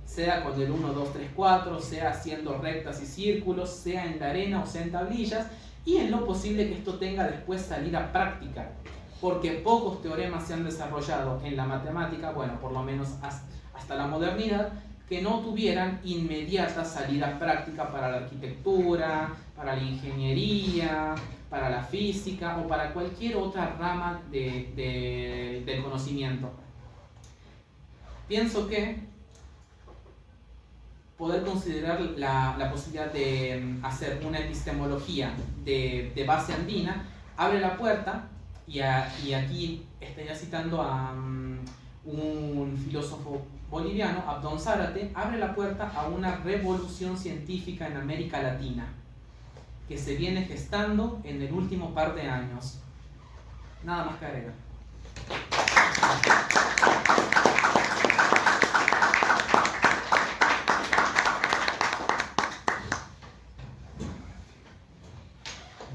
sea con el 1, 2, 3, 4, sea haciendo rectas y círculos, sea en la arena o sea en tablillas, y en lo posible que esto tenga después salida práctica, porque pocos teoremas se han desarrollado en la matemática, bueno, por lo menos hasta la modernidad, que no tuvieran inmediata salida práctica para la arquitectura, para la ingeniería, para la física o para cualquier otra rama del conocimiento. Pienso que poder considerar la posibilidad de hacer una epistemología de base andina abre la puerta, y aquí estaría citando a un filósofo boliviano, Abdón Zárate, abre la puerta a una revolución científica en América Latina que se viene gestando en el último par de años. Nada más que agregar.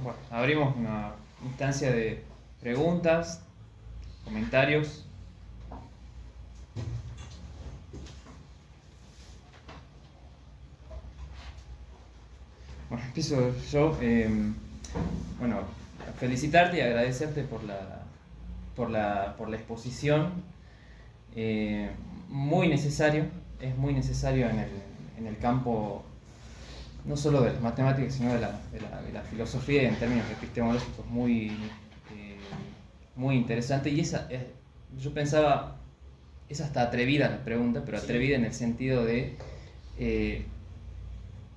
Bueno, abrimos una instancia de preguntas, comentarios. Bueno, empiezo yo. Bueno, felicitarte y agradecerte por la exposición. Muy necesario, es muy necesario en el campo no solo de las matemáticas, sino de la filosofía en términos epistemológicos, muy interesante. Y yo pensaba, es hasta atrevida la pregunta, pero atrevida en el sentido de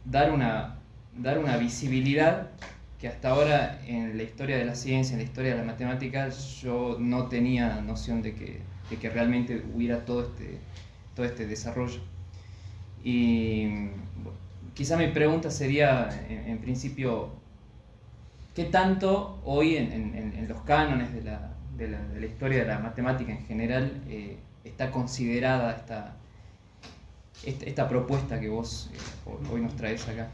dar una visibilidad que hasta ahora en la historia de la ciencia, en la historia de la matemática, yo no tenía noción de que realmente hubiera todo este desarrollo. Y quizá mi pregunta sería, en principio, ¿qué tanto hoy en los cánones de la historia de la matemática en general está considerada esta propuesta que vos hoy nos traes acá?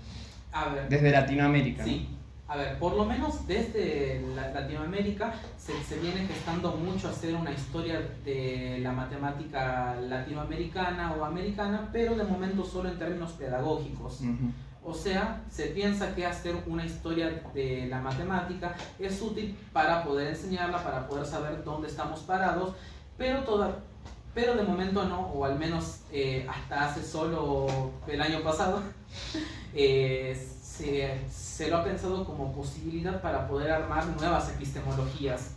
A ver, desde Latinoamérica, ¿no? Sí. A ver, por lo menos desde Latinoamérica se viene gestando mucho hacer una historia de la matemática latinoamericana o americana, pero de momento solo en términos pedagógicos. Uh-huh. O sea, se piensa que hacer una historia de la matemática es útil para poder enseñarla, para poder saber dónde estamos parados, pero de momento no, o al menos hasta hace solo el año pasado, se lo ha pensado como posibilidad para poder armar nuevas epistemologías.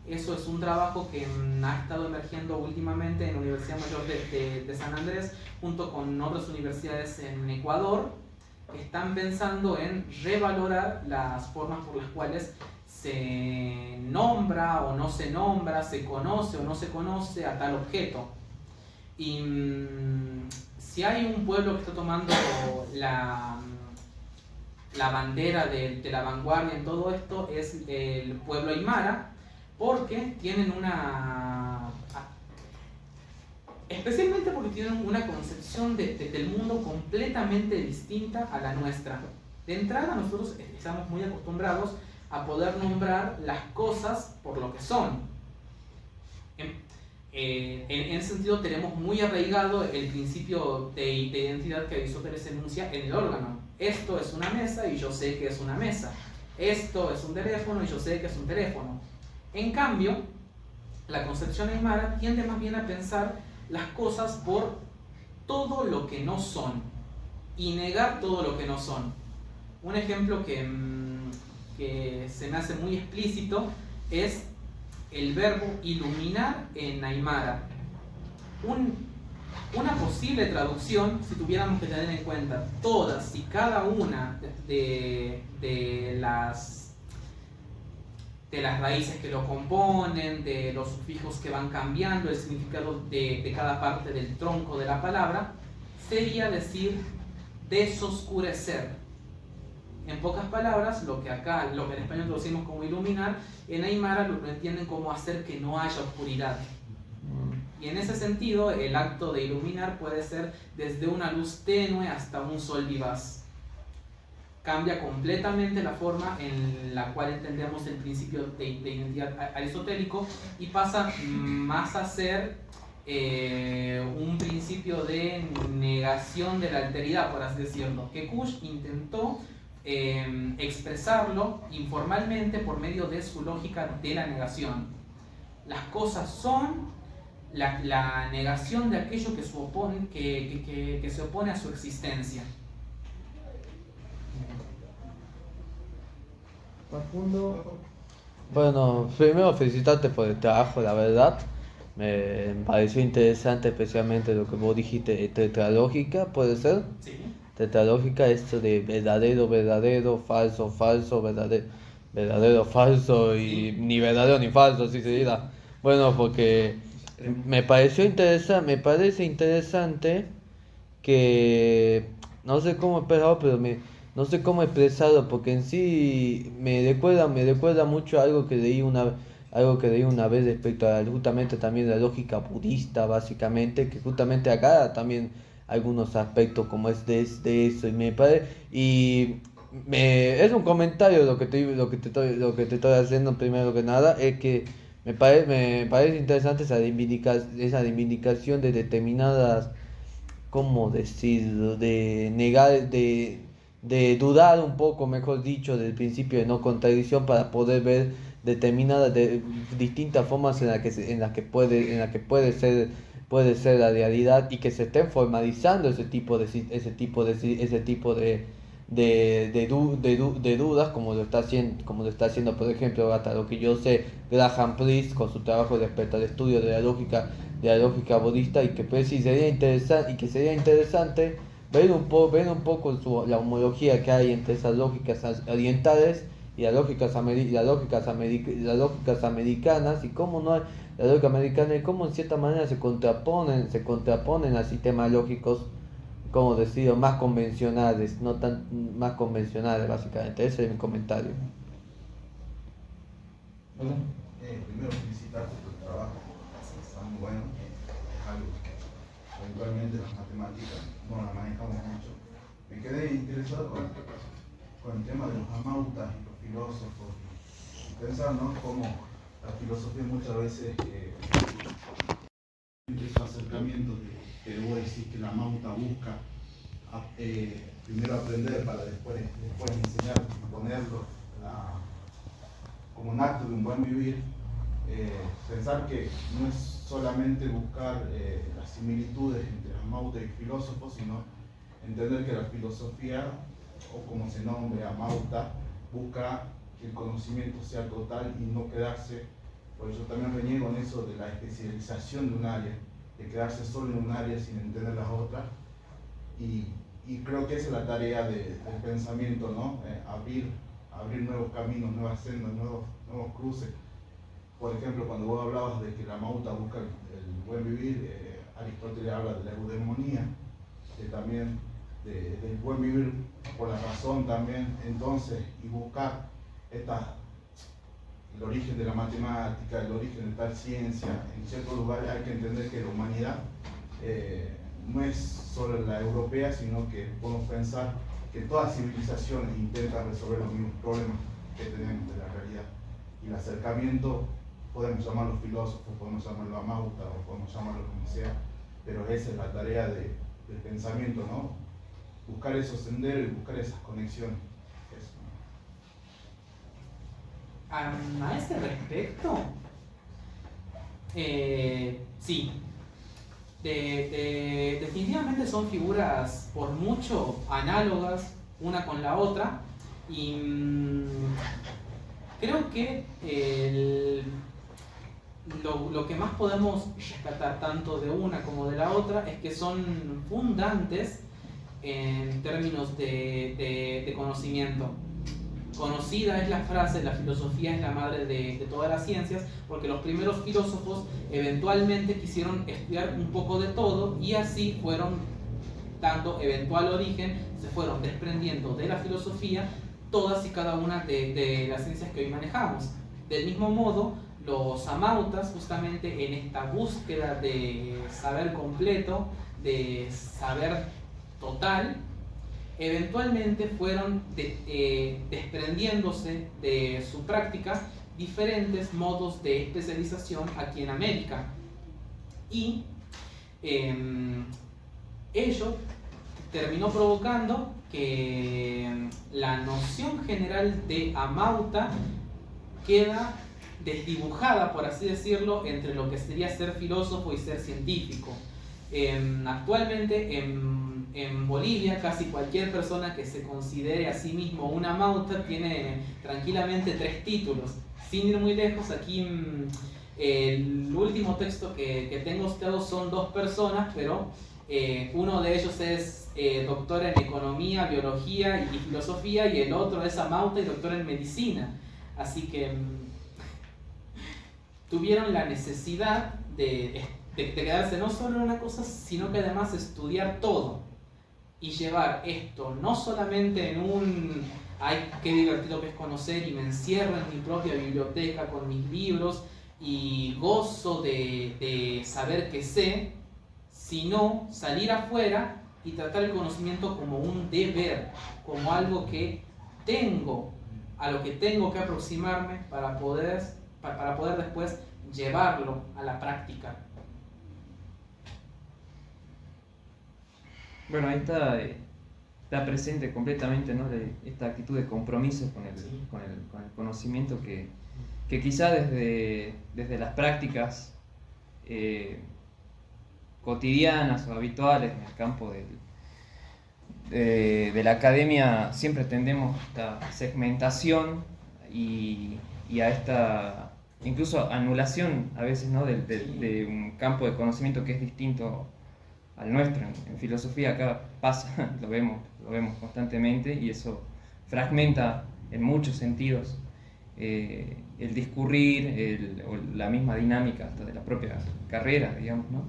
Eso es un trabajo que ha estado emergiendo últimamente en la Universidad Mayor de San Andrés, junto con otras universidades en Ecuador, que están pensando en revalorar las formas por las cuales se nombra o no se nombra, se conoce o no se conoce a tal objeto. Y si hay un pueblo que está tomando la la bandera de la vanguardia en todo esto es el pueblo aymara, porque tienen especialmente porque tienen una concepción del mundo completamente distinta a la nuestra. De entrada, nosotros estamos muy acostumbrados a poder nombrar las cosas por lo que son. En ese sentido, tenemos muy arraigado el principio de identidad que Aristóteles enuncia en el órgano. Esto es una mesa y yo sé que es una mesa. Esto es un teléfono y yo sé que es un teléfono. En cambio, la concepción aymara tiende más bien a pensar las cosas por todo lo que no son y negar todo lo que no son. Un ejemplo que se me hace muy explícito es el verbo iluminar en aymara. Una posible traducción, si tuviéramos que tener en cuenta todas y cada una de las raíces que lo componen, de los sufijos que van cambiando el significado de cada parte del tronco de la palabra, sería decir desoscurecer. En pocas palabras, lo que en español traducimos como iluminar, en aymara lo entienden como hacer que no haya oscuridad. Y en ese sentido, el acto de iluminar puede ser desde una luz tenue hasta un sol vivaz. Cambia completamente la forma en la cual entendemos el principio de identidad aristotélico y pasa más a ser un principio de negación de la alteridad, por así decirlo, que Kush intentó expresarlo informalmente por medio de su lógica de la negación. Las cosas son la negación de aquello que se opone a su existencia. Facundo. Bueno, primero felicitarte por el trabajo, la verdad. Me pareció interesante especialmente lo que vos dijiste, tetralógica, ¿puede ser? Sí. Tetralógica, esto de verdadero, verdadero, falso, falso, verdadero, verdadero, falso y Sí. ni verdadero ni falso, así se dirá. Bueno, porque me parece interesante que no sé cómo expresarlo, pero no sé cómo expresarlo, porque en sí me recuerda mucho a algo que leí una vez respecto a justamente también la lógica budista, básicamente, que justamente acá también algunos aspectos como es de eso, es un comentario lo que te estoy haciendo primero que nada, es que me parece interesante esa reivindicación de determinadas, ¿cómo decirlo? De dudar un poco, mejor dicho, del principio de no contradicción para poder ver determinadas, distintas formas en las que puede ser la realidad y que se estén formalizando ese tipo de dudas como lo está haciendo, por ejemplo, hasta lo que yo sé, Graham Priest con su trabajo respecto al estudio de la lógica budista, y que pues sí sería interesante ver un poco la homología que hay entre esas lógicas orientales y las lógicas americanas, y cómo no la lógica americana y cómo en cierta manera se contraponen a sistemas lógicos, como decir, más convencionales, no tan más convencionales, básicamente. Ese es mi comentario. Bueno, primero felicitarte por tu trabajo, está muy bueno, es algo que eventualmente las matemáticas no las manejamos mucho. Me quedé interesado con el tema de los amautas y los filósofos, y pensar, ¿no?, cómo la filosofía muchas veces esos acercamientos que vos decís que la amauta busca primero aprender para después enseñar y ponerlo como un acto de un buen vivir. Pensar que no es solamente buscar las similitudes entre amauta y filósofos, sino entender que la filosofía, o como se nombre, amauta, busca que el conocimiento sea total y no quedarse. Por eso también reniego en eso de la especialización de un área, de quedarse solo en un área sin entender las otras. Y creo que esa es la tarea del pensamiento, ¿no? Abrir nuevos caminos, nuevas sendas, nuevos cruces. Por ejemplo, cuando vos hablabas de que la amauta busca el buen vivir, Aristóteles habla de la eudemonía, también del buen vivir por la razón también, entonces, y buscar el origen de la matemática, el origen de tal ciencia. En ciertos lugares hay que entender que la humanidad no es solo la europea, sino que podemos pensar que todas civilizaciones intentan resolver los mismos problemas que tenemos de la realidad. Y el acercamiento, podemos llamarlo filósofos, podemos llamarlo amauta o podemos llamarlo como sea, pero esa es la tarea del pensamiento, ¿no? Buscar esos senderos y buscar esas conexiones. Eso. A ese respecto, sí, definitivamente son figuras por mucho análogas una con la otra, y creo que lo que más podemos rescatar tanto de una como de la otra es que son fundantes en términos de conocimiento. Conocida es la frase, la filosofía es la madre de todas las ciencias, porque los primeros filósofos eventualmente quisieron estudiar un poco de todo y así fueron dando eventual origen, se fueron desprendiendo de la filosofía todas y cada una de las ciencias que hoy manejamos. Del mismo modo, los amautas, justamente en esta búsqueda de saber completo, de saber total, eventualmente fueron desprendiéndose de su práctica diferentes modos de especialización aquí en América. Y ello terminó provocando que la noción general de amauta queda desdibujada, por así decirlo, entre lo que sería ser filósofo y ser científico. Actualmente en Bolivia casi cualquier persona que se considere a sí mismo una amauta tiene tranquilamente 3 títulos. Sin ir muy lejos, aquí el último texto que tengo citado son 2 personas, pero uno de ellos es doctor en economía, biología y filosofía, y el otro es amauta y doctor en medicina. Así que tuvieron la necesidad de quedarse no solo en una cosa, sino que además estudiar todo y llevar esto no solamente en un ay, qué divertido que es conocer y me encierro en mi propia biblioteca con mis libros y gozo de saber que sé, sino salir afuera y tratar el conocimiento como un deber, como algo que tengo, a lo que tengo que aproximarme para poder después llevarlo a la práctica. Bueno, ahí está presente completamente, ¿no? Esta actitud de compromiso con el conocimiento que quizá desde las prácticas cotidianas o habituales en el campo de la academia siempre tendemos a esta segmentación y a esta incluso anulación a veces, ¿no? de un campo de conocimiento que es distinto al nuestro. En filosofía acá pasa, lo vemos constantemente, y eso fragmenta en muchos sentidos el discurrir, la misma dinámica hasta de la propia carrera, digamos, ¿no?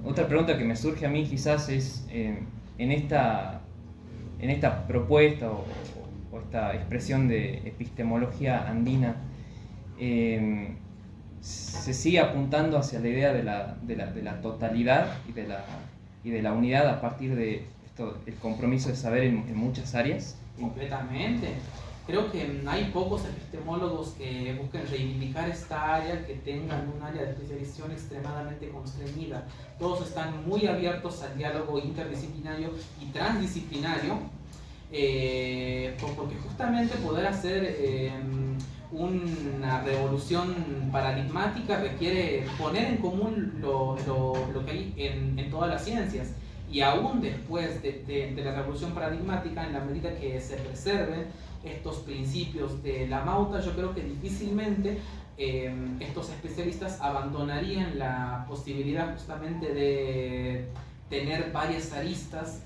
Otra pregunta que me surge a mí quizás es, en esta propuesta o esta expresión de epistemología andina, se sigue apuntando hacia la idea de la totalidad y de la unidad a partir de el compromiso de saber en muchas áreas. Completamente. Creo que hay pocos epistemólogos que busquen reivindicar esta área, que tengan un área de especialización extremadamente constreñida. Todos están muy abiertos al diálogo interdisciplinario y transdisciplinario, porque justamente poder hacer una revolución paradigmática requiere poner en común lo que hay en todas las ciencias. Y aún después de la revolución paradigmática, en la medida que se preserven estos principios de la Mauta, yo creo que difícilmente estos especialistas abandonarían la posibilidad justamente de tener varias aristas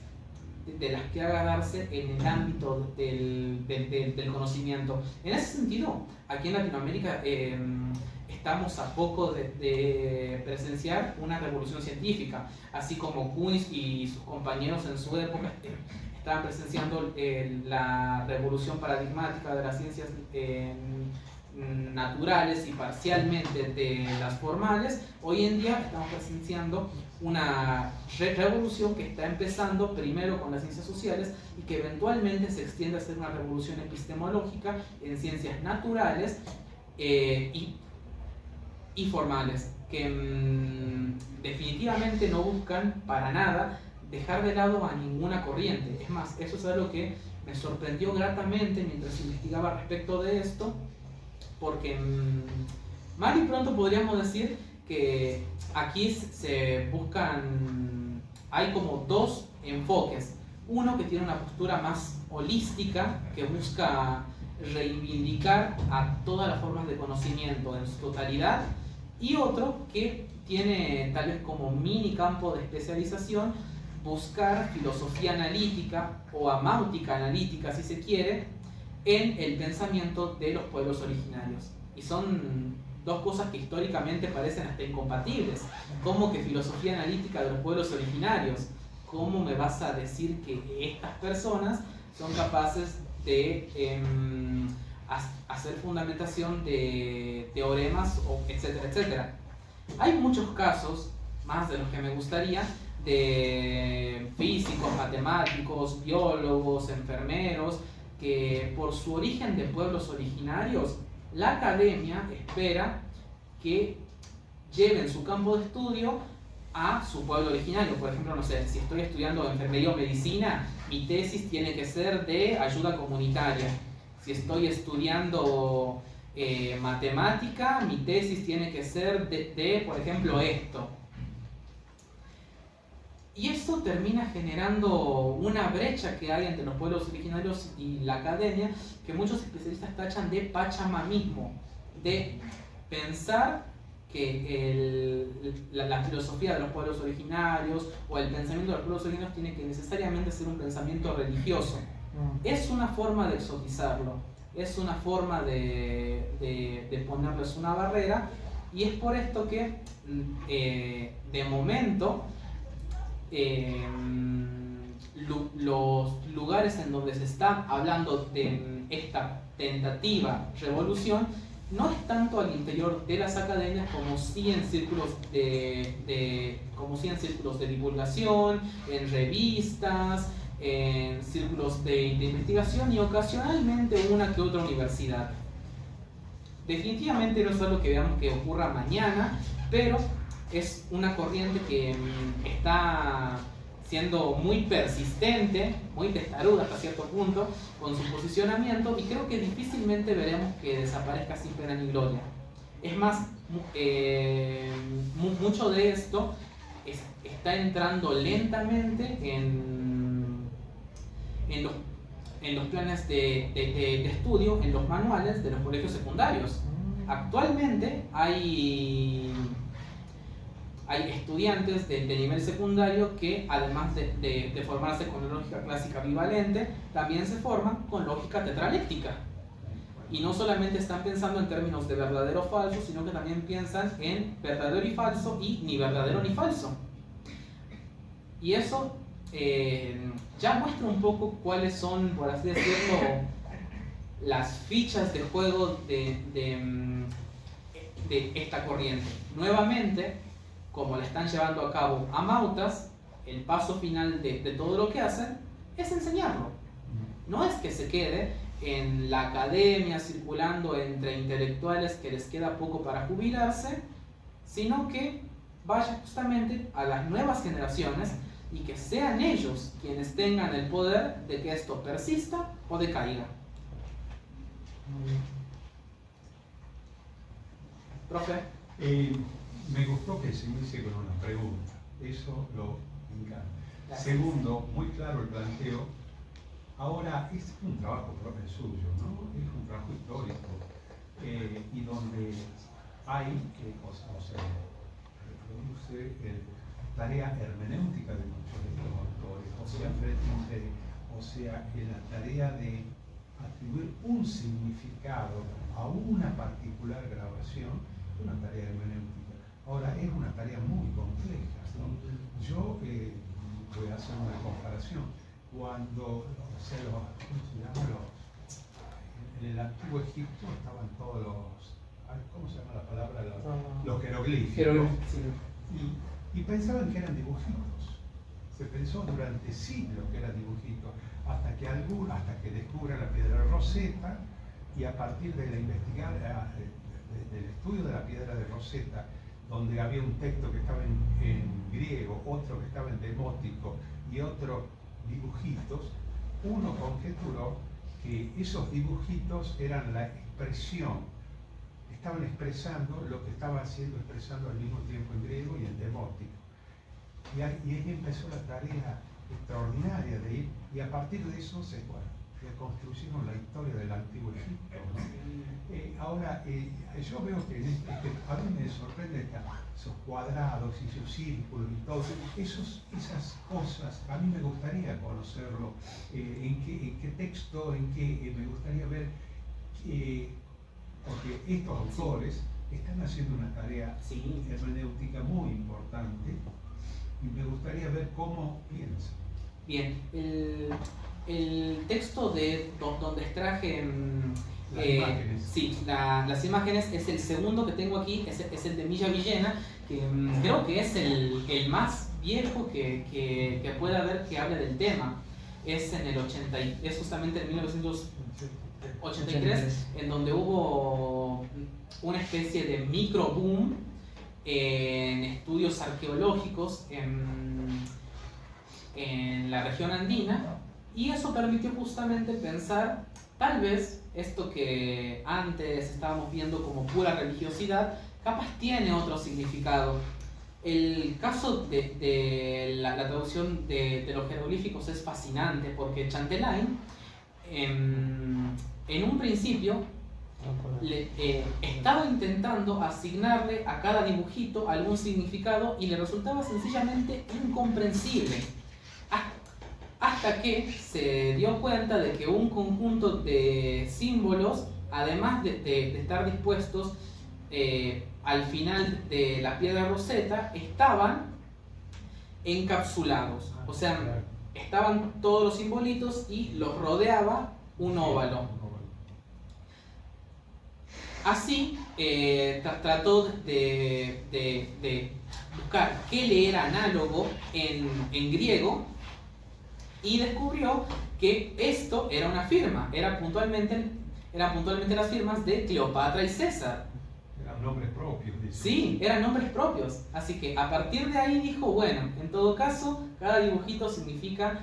de las que agarrarse en el ámbito del conocimiento. En ese sentido, aquí en Latinoamérica estamos a poco de presenciar una revolución científica, así como Kuhn y sus compañeros en su época estaban presenciando la revolución paradigmática de las ciencias naturales y parcialmente de las formales. Hoy en día estamos presenciando una revolución que está empezando primero con las ciencias sociales y que eventualmente se extiende a ser una revolución epistemológica en ciencias naturales y formales, que definitivamente no buscan para nada dejar de lado a ninguna corriente. Es más, eso es algo que me sorprendió gratamente mientras investigaba respecto de esto, porque mal y pronto podríamos decir que aquí se buscan, hay como dos enfoques. Uno que tiene una postura más holística, que busca reivindicar a todas las formas de conocimiento en su totalidad, y otro que tiene tal vez como mini campo de especialización buscar filosofía analítica o amáutica analítica, si se quiere, en el pensamiento de los pueblos originarios. Y son dos cosas que históricamente parecen hasta incompatibles. ¿Cómo que filosofía analítica de los pueblos originarios? ¿Cómo me vas a decir que estas personas son capaces de hacer fundamentación de teoremas, etcétera, etcétera? Hay muchos casos, más de los que me gustaría, de físicos, matemáticos, biólogos, enfermeros, que por su origen de pueblos originarios, la academia espera que lleven su campo de estudio a su pueblo originario. Por ejemplo, no sé, si estoy estudiando enfermería o medicina, mi tesis tiene que ser de ayuda comunitaria. Si estoy estudiando matemática, mi tesis tiene que ser de, por ejemplo, esto. Y esto termina generando una brecha que hay entre los pueblos originarios y la academia, que muchos especialistas tachan de pachamamismo, de pensar que la filosofía de los pueblos originarios o el pensamiento de los pueblos originarios tiene que necesariamente ser un pensamiento religioso. Es una forma de exotizarlo, es una forma de ponerles una barrera, y es por esto que de momento los lugares en donde se está hablando de esta tentativa revolución no es tanto al interior de las academias como sí en círculos de divulgación, en revistas, en círculos de investigación y ocasionalmente una que otra universidad. Definitivamente no es algo que veamos que ocurra mañana, pero es una corriente que está siendo muy persistente, muy testaruda hasta cierto punto con su posicionamiento, y creo que difícilmente veremos que desaparezca sin pena ni gloria. Es más, mucho de esto está entrando lentamente en los planes de estudio, en los manuales de los colegios secundarios. Actualmente hay estudiantes de nivel secundario que, además de formarse con lógica clásica bivalente, también se forman con lógica tetraléctica. Y no solamente están pensando en términos de verdadero o falso, sino que también piensan en verdadero y falso y ni verdadero ni falso. Y eso ya muestra un poco cuáles son, por así decirlo, las fichas de juego de esta corriente. Nuevamente, como la están llevando a cabo amautas, el paso final de todo lo que hacen es enseñarlo. No es que se quede en la academia circulando entre intelectuales que les queda poco para jubilarse, sino que vaya justamente a las nuevas generaciones y que sean ellos quienes tengan el poder de que esto persista o decaiga. Profe. Me gustó que se inicie con una pregunta, eso lo encanta. Gracias. Segundo, muy claro el planteo. Ahora, es un trabajo propio suyo, ¿no? Es un trabajo histórico, y donde hay, o sea, reproduce tarea hermenéutica de muchos de estos autores, o sea, en la tarea de atribuir un significado a una particular grabación una tarea hermenéutica. Ahora, es una tarea muy compleja, ¿no? Yo voy a hacer una comparación. Cuando, ¿cómo se llama? En el antiguo Egipto estaban todos los, ¿cómo se llama la palabra? Los jeroglíficos. Y pensaban que eran dibujitos. Se pensó durante siglos que eran dibujitos, hasta que descubren la piedra de Rosetta, y a partir de la del estudio de la piedra de Rosetta, donde había un texto que estaba en griego, otro que estaba en demótico y otro dibujitos, uno conjeturó que esos dibujitos eran la expresión, estaban expresando lo que estaba siendo expresando al mismo tiempo en griego y en demótico. Y ahí empezó la tarea extraordinaria de ir, y a partir de eso se construyeron la historia del antiguo Egipto, ¿no? Ahora, yo veo que a mí me sorprende esos cuadrados y esos círculos y todo, esas cosas, a mí me gustaría conocerlo, en qué texto, me gustaría ver, porque estos autores están haciendo una tarea hermenéutica muy importante, y me gustaría ver cómo piensan. Bien, el texto donde extraje las imágenes es el segundo que tengo aquí, es el de Milla Villena, que creo que es el más viejo que pueda haber que hable del tema. Es es justamente en 1983, en donde hubo una especie de micro boom en estudios arqueológicos en la región andina, y eso permitió justamente pensar, tal vez esto que antes estábamos viendo como pura religiosidad, capaz tiene otro significado. El caso de la traducción de los jeroglíficos es fascinante, porque Chantelain en un principio estaba intentando asignarle a cada dibujito algún significado y le resultaba sencillamente incomprensible, hasta que se dio cuenta de que un conjunto de símbolos, además de estar dispuestos al final de la piedra Rosetta, estaban encapsulados, o sea, estaban todos los simbolitos y los rodeaba un óvalo. Así trató de buscar qué le era análogo en griego, y descubrió que esto era una firma, eran puntualmente las firmas de Cleopatra y César. Eran nombres propios. Sí, eran nombres propios. Así que a partir de ahí dijo, bueno, en todo caso, cada dibujito significa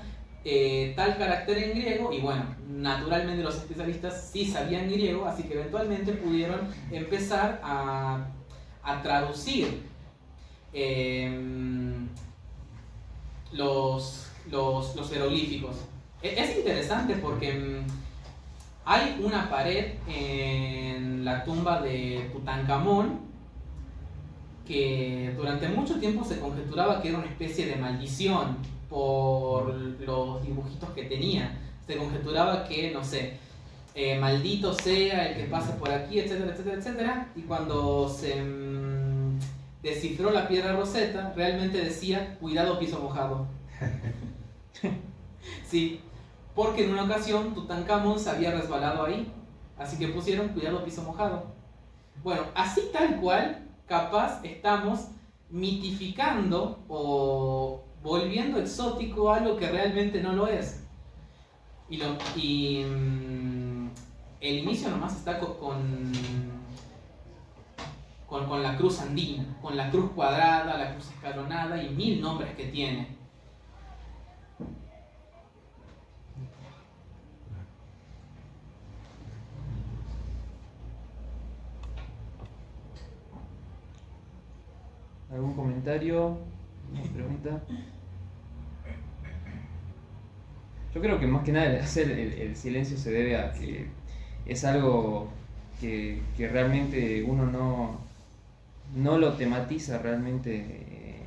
tal carácter en griego, y bueno, naturalmente los especialistas sí sabían griego, así que eventualmente pudieron empezar a traducir los jeroglíficos. Es interesante porque hay una pared en la tumba de Tutankamón que durante mucho tiempo se conjeturaba que era una especie de maldición por los dibujitos que tenía. Se conjeturaba que, no sé, maldito sea el que pase por aquí, etcétera, etcétera, etcétera. Y cuando se descifró la piedra Rosetta, realmente decía, cuidado piso mojado. Sí, porque en una ocasión Tutankamón se había resbalado ahí, así que pusieron cuidado piso mojado. Bueno, así tal cual, capaz estamos mitificando o volviendo exótico algo que realmente no lo es. El inicio nomás está con la cruz andina, con la cruz cuadrada, la cruz escalonada y 1000 nombres que tiene. ¿Algún comentario? ¿Alguna pregunta? Yo creo que más que nada hacer el silencio se debe a que es algo que realmente uno no lo tematiza realmente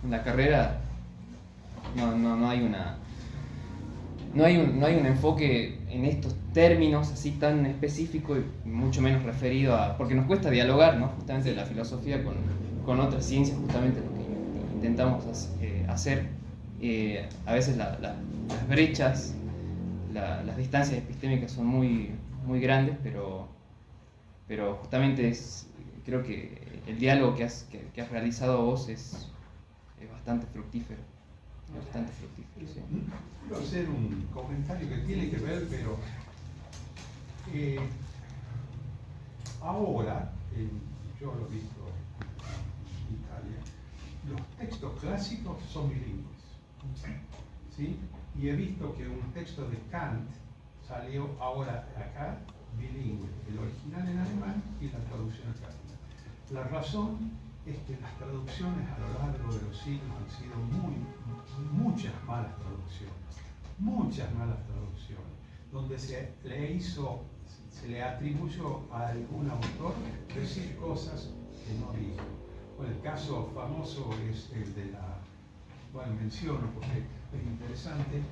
en la carrera. No hay no hay un enfoque en estos términos así tan específico y mucho menos referido a... Porque nos cuesta dialogar, ¿no? Justamente la filosofía con otras ciencias, justamente lo que intentamos hacer. A veces las brechas, las distancias epistémicas son muy, muy grandes, pero justamente creo que el diálogo que has realizado vos es bastante fructífero. Bastante fructífero, sí. Quiero hacer un comentario que tiene que ver, pero ahora, yo lo he visto en Italia, los textos clásicos son bilingües, ¿sí? Y he visto que un texto de Kant salió ahora acá bilingüe, el original en alemán y la traducción al castellano. La razón es que las traducciones a lo largo de los siglos han sido muchas malas traducciones, donde se le atribuyó a algún autor decir cosas que no dijo. Bueno, el caso famoso es el de menciono porque es interesante,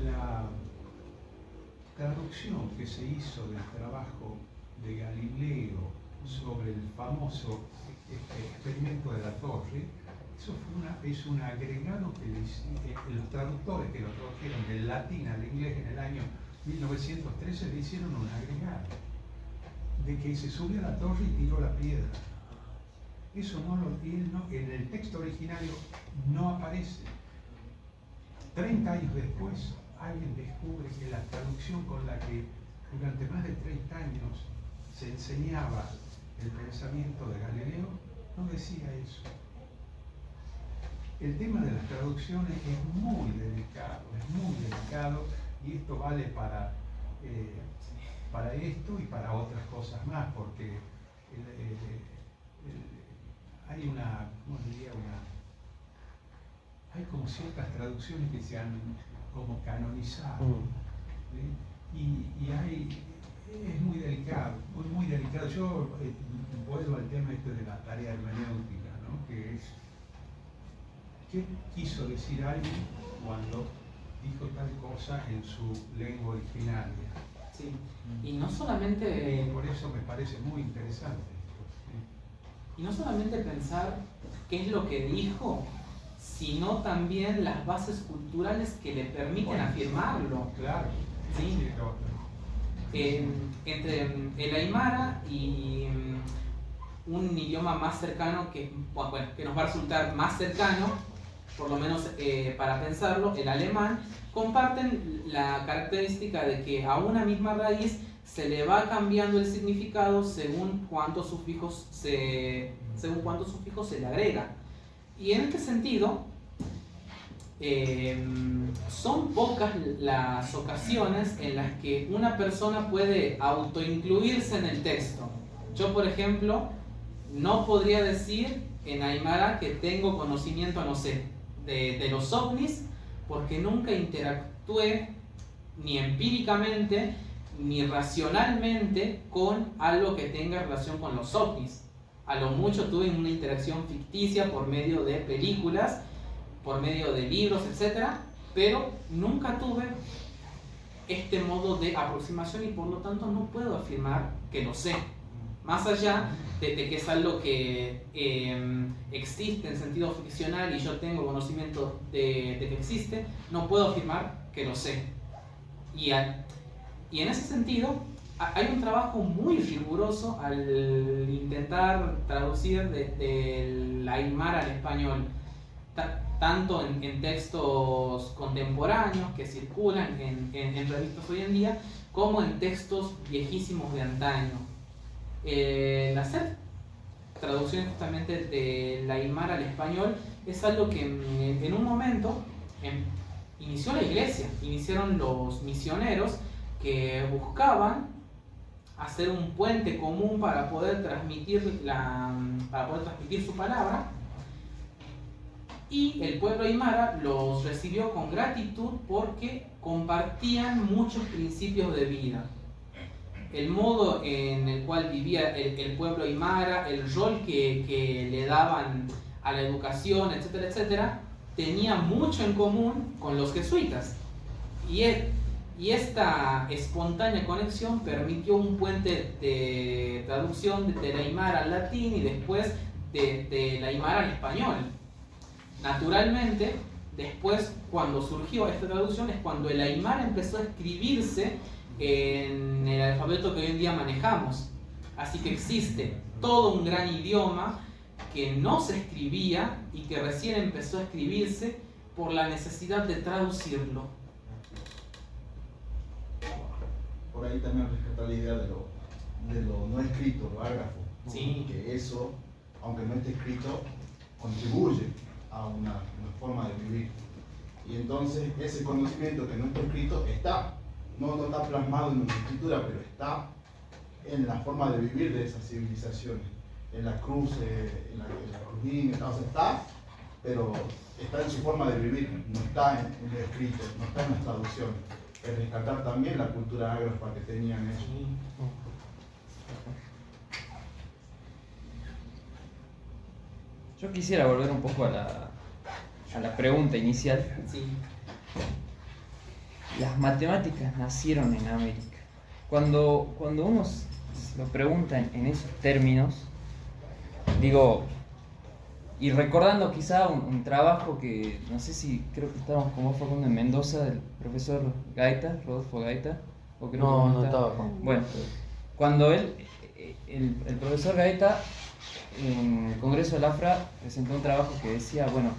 la traducción que se hizo del trabajo de Galileo sobre el famoso experimento de la torre, eso es un agregado que los traductores que lo tradujeron del latín al inglés en el año 1913 le hicieron un agregado de que se subió a la torre y tiró la piedra. Eso en el texto originario no aparece. 30 años después, alguien descubre que la traducción con la que durante más de 30 años se enseñaba el pensamiento de Galileo no decía eso. El tema de las traducciones es muy delicado, y esto vale para esto y para otras cosas más, porque hay hay como ciertas traducciones que se han como canonizado, ¿sí? Es muy delicado, muy delicado. Yo vuelvo al tema este de la tarea hermenéutica, ¿no? Que es, ¿qué quiso decir alguien cuando dijo tal cosa en su lengua originaria? Sí, y no solamente... por eso me parece muy interesante. Y no solamente pensar qué es lo que dijo, sino también las bases culturales que le permiten afirmarlo. Claro. ¿Sí? Entre el aymara y un idioma más cercano que nos va a resultar más cercano, por lo menos para pensarlo, el alemán, comparten la característica de que a una misma raíz se le va cambiando el significado según cuántos sufijos se le agrega. Y en este sentido, son pocas las ocasiones en las que una persona puede autoincluirse en el texto. Yo, por ejemplo, no podría decir en aymara que tengo conocimiento, no sé, de los ovnis, porque nunca interactué ni empíricamente ni racionalmente con algo que tenga relación con los ovnis. A lo mucho tuve una interacción ficticia por medio de películas, por medio de libros, etc. Pero nunca tuve este modo de aproximación y por lo tanto no puedo afirmar que lo sé. Más allá de que es algo que existe en sentido ficcional y yo tengo conocimiento de que existe, no puedo afirmar que lo sé. Y en ese sentido, hay un trabajo muy riguroso al intentar traducir del aymara al español, tanto en textos contemporáneos que circulan en revistas hoy en día, como en textos viejísimos de antaño. Hacer traducciones justamente del aymara al español es algo que en un momento inició la iglesia, iniciaron los misioneros que buscaban hacer un puente común para poder transmitir su palabra, y el pueblo aymara los recibió con gratitud porque compartían muchos principios de vida. El modo en el cual vivía el pueblo aymara, el rol que le daban a la educación, etcétera, etcétera, tenía mucho en común con los jesuitas. Y esta espontánea conexión permitió un puente de traducción del aymara al latín y después del aymara al español. Naturalmente, después cuando surgió esta traducción es cuando el aymara empezó a escribirse en el alfabeto que hoy en día manejamos. Así que existe todo un gran idioma que no se escribía y que recién empezó a escribirse por la necesidad de traducirlo. Por ahí también rescatar la idea de lo no escrito, lo ágrafo. Sí. Que eso, aunque no esté escrito, contribuye a una forma de vivir. Y entonces ese conocimiento que no está escrito está, no está plasmado en una escritura, pero está en la forma de vivir de esas civilizaciones, en la cruz, en la cruz, o sea, está, pero está en su forma de vivir, no está en lo escrito, no está en las traducciones. Es rescatar también la cultura ágrafa que tenían ellos. Yo quisiera volver un poco a la pregunta inicial. Sí. Las matemáticas nacieron en América. Cuando uno lo pregunta en esos términos, digo, y recordando quizá un trabajo que, no sé si creo que estábamos con vos, Facundo, en Mendoza, del profesor Gaita, Rodolfo Gaita. O creo que No estaba. Bueno, cuando el profesor Gaita en el Congreso del AFRA presentó un trabajo que decía, bueno,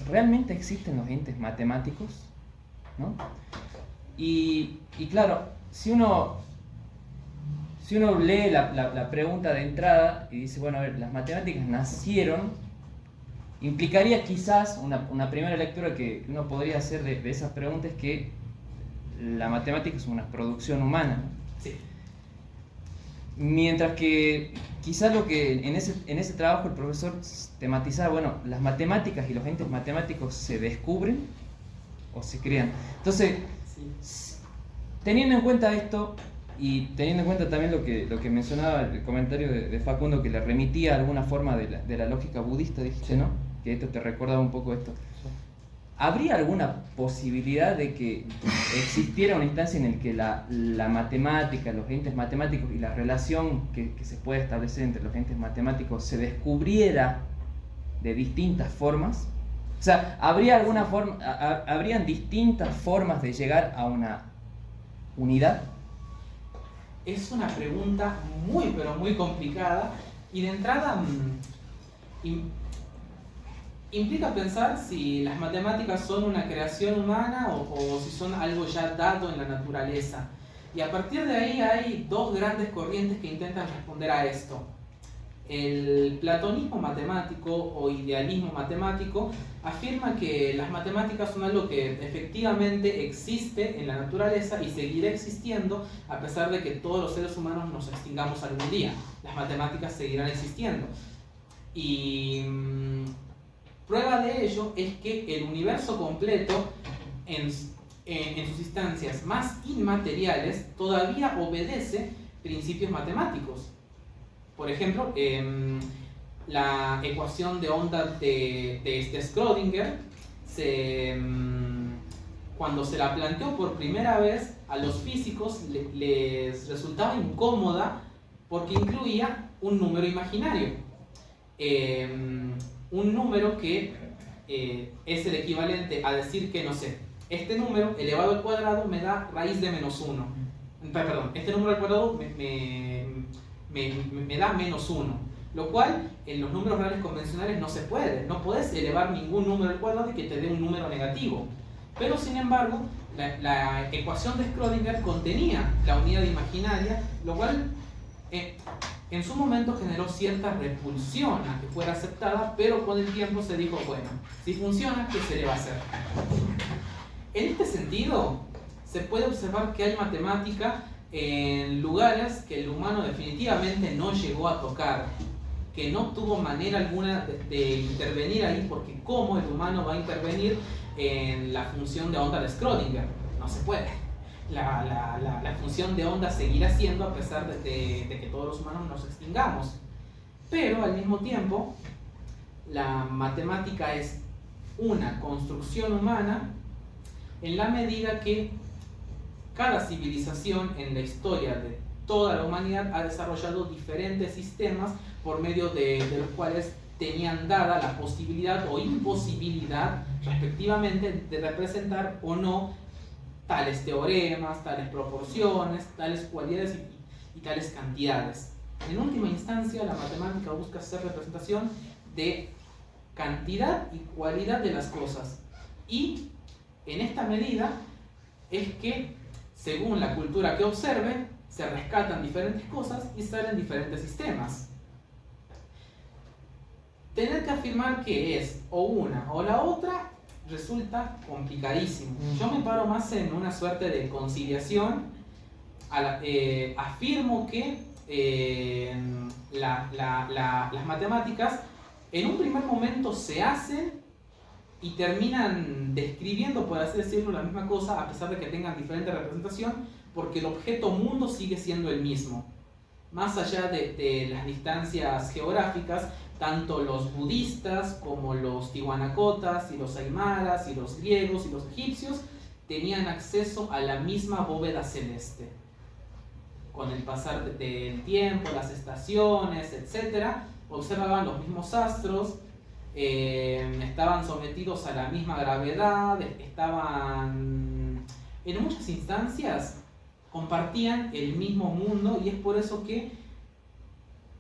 ¿realmente existen los entes matemáticos? ¿No? Y claro, si uno lee la pregunta de entrada y dice, bueno, a ver, las matemáticas nacieron, implicaría quizás una primera lectura que uno podría hacer de esa pregunta es que la matemática es una producción humana. Sí. Mientras que quizás lo que en ese trabajo el profesor tematizaba, bueno, las matemáticas y los entes matemáticos se descubren o se crean. Entonces, Sí. teniendo en cuenta esto y teniendo en cuenta también lo que mencionaba el comentario de Facundo, que le remitía a alguna forma de la lógica budista, dijiste, ¿no? Que esto te recordaba un poco esto. ¿Habría alguna posibilidad de que existiera una instancia en la que la matemática, los entes matemáticos y la relación que se puede establecer entre los entes matemáticos se descubriera de distintas formas? O sea, ¿habrían distintas formas de llegar a una unidad? Es una pregunta muy, pero muy complicada y de entrada implica pensar si las matemáticas son una creación humana o si son algo ya dado en la naturaleza. Y a partir de ahí hay dos grandes corrientes que intentan responder a esto. El platonismo matemático o idealismo matemático afirma que las matemáticas son algo que efectivamente existe en la naturaleza y seguirá existiendo a pesar de que todos los seres humanos nos extingamos algún día. Las matemáticas seguirán existiendo. Y prueba de ello es que el universo completo, en sus instancias más inmateriales, todavía obedece principios matemáticos. Por ejemplo, la ecuación de onda de Schrödinger, cuando se la planteó por primera vez, a los físicos les resultaba incómoda porque incluía un número imaginario. Un número que es el equivalente a decir que, no sé, este número elevado al cuadrado me da raíz de -1. Perdón, este número al cuadrado me da -1. Lo cual en los números reales convencionales no se puede. No puedes elevar ningún número al cuadrado y que te dé un número negativo. Pero sin embargo, la ecuación de Schrödinger contenía la unidad imaginaria, lo cual en su momento generó cierta repulsión a que fuera aceptada, pero con el tiempo se dijo, bueno, si funciona, ¿qué se le va a hacer? En este sentido, se puede observar que hay matemática en lugares que el humano definitivamente no llegó a tocar, que no tuvo manera alguna de intervenir ahí, porque ¿cómo el humano va a intervenir en la función de onda de Schrödinger? No se puede. La función de onda seguirá siendo a pesar de que todos los humanos nos extingamos. Pero al mismo tiempo, la matemática es una construcción humana en la medida que cada civilización en la historia de toda la humanidad ha desarrollado diferentes sistemas por medio de los cuales tenían dada la posibilidad o imposibilidad, respectivamente, de representar o no tales teoremas, tales proporciones, tales cualidades y tales cantidades. En última instancia, la matemática busca hacer representación de cantidad y cualidad de las cosas. Y en esta medida es que, según la cultura que observe, se rescatan diferentes cosas y salen diferentes sistemas. Tener que afirmar que es o una o la otra resulta complicadísimo. Yo me paro más en una suerte de conciliación. Afirmo que las matemáticas en un primer momento se hacen y terminan describiendo, por así decirlo, la misma cosa a pesar de que tengan diferente representación, porque el objeto mundo sigue siendo el mismo. Más allá de las distancias geográficas, tanto los budistas como los tiwanacotas y los aymaras y los griegos y los egipcios tenían acceso a la misma bóveda celeste. Con el pasar del tiempo, las estaciones, etc., observaban los mismos astros, estaban sometidos a la misma gravedad, estaban en muchas instancias compartían el mismo mundo, y es por eso que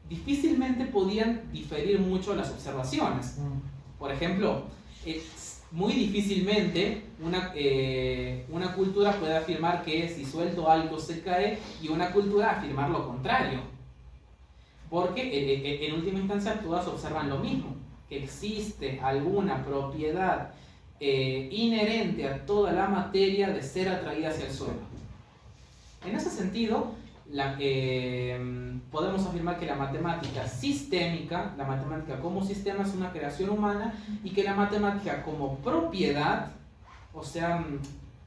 difícilmente podían diferir mucho las observaciones. Por ejemplo, muy difícilmente una cultura puede afirmar que si suelto algo se cae, y una cultura afirmar lo contrario, porque en última instancia todas observan lo mismo, que existe alguna propiedad inherente a toda la materia de ser atraída hacia el suelo. En ese sentido, podemos afirmar que la matemática sistémica, la matemática como sistema, es una creación humana, y que la matemática como propiedad, o sea,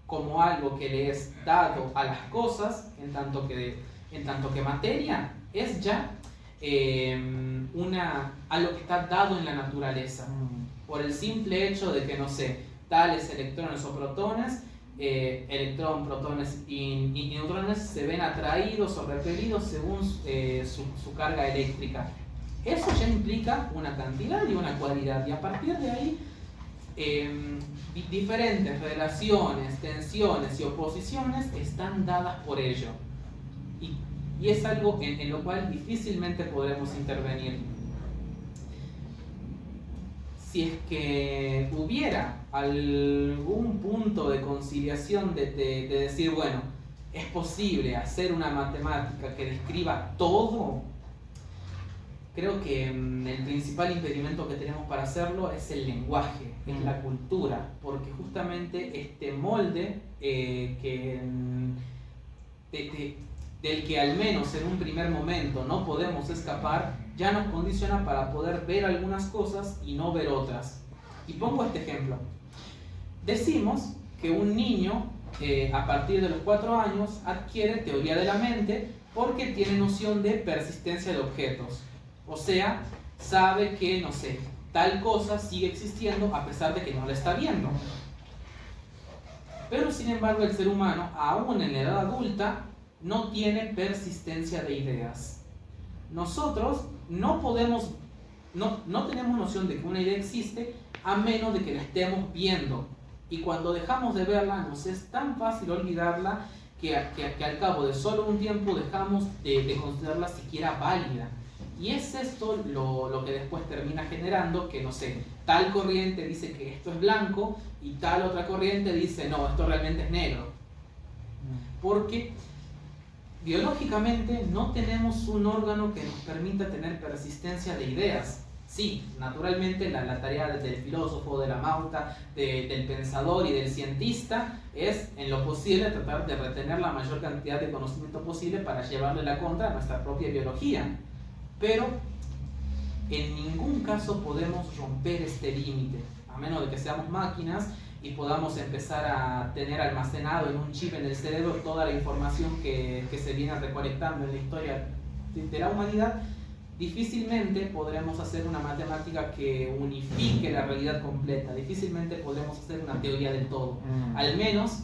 como algo que le es dado a las cosas, en tanto que materia, es ya algo que está dado en la naturaleza, por el simple hecho de que, no sé, tales electrones o protones, protones y neutrones se ven atraídos o repelidos según su carga eléctrica. Eso ya implica una cantidad y una cualidad, y a partir de ahí diferentes relaciones, tensiones y oposiciones están dadas por ello, y es algo en lo cual difícilmente podremos intervenir. Si es que hubiera algún punto de conciliación de decir, bueno, es posible hacer una matemática que describa todo, creo que el principal impedimento que tenemos para hacerlo es el lenguaje, es la cultura, porque justamente este molde del que al menos en un primer momento no podemos escapar, ya nos condiciona para poder ver algunas cosas y no ver otras. Y pongo este ejemplo. Decimos que un niño a partir de los 4 años adquiere teoría de la mente porque tiene noción de persistencia de objetos. O sea, sabe que, no sé, tal cosa sigue existiendo a pesar de que no la está viendo. Pero sin embargo el ser humano, aún en la edad adulta, no tiene persistencia de ideas. Nosotros no tenemos noción de que una idea existe a menos de que la estemos viendo. Y cuando dejamos de verla, nos es tan fácil olvidarla que al cabo de solo un tiempo dejamos de considerarla siquiera válida. Y es esto lo que después termina generando que, no sé, tal corriente dice que esto es blanco y tal otra corriente dice, no, esto realmente es negro. Porque biológicamente no tenemos un órgano que nos permita tener persistencia de ideas. Sí, naturalmente la tarea del filósofo, de la mauta, del pensador y del cientista es, en lo posible, tratar de retener la mayor cantidad de conocimiento posible para llevarle la contra a nuestra propia biología. Pero en ningún caso podemos romper este límite, a menos de que seamos máquinas y podamos empezar a tener almacenado en un chip en el cerebro toda la información que se viene recolectando en la historia de la humanidad. difícilmente podremos hacer una matemática que unifique la realidad completa, difícilmente podremos hacer una teoría del todo, al menos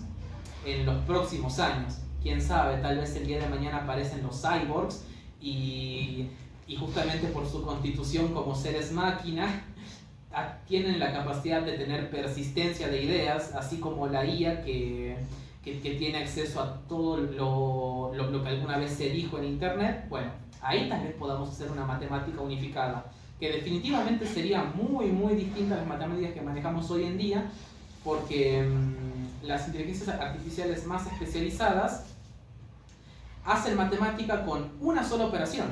en los próximos años. Quién sabe, tal vez el día de mañana aparecen los cyborgs y justamente por su constitución como seres máquina tienen la capacidad de tener persistencia de ideas, así como la IA que tiene acceso a todo lo que alguna vez se dijo en internet. Bueno, ahí tal vez podamos hacer una matemática unificada, que definitivamente sería muy distinta a las matemáticas que manejamos hoy en día, porque las inteligencias artificiales más especializadas hacen matemática con una sola operación.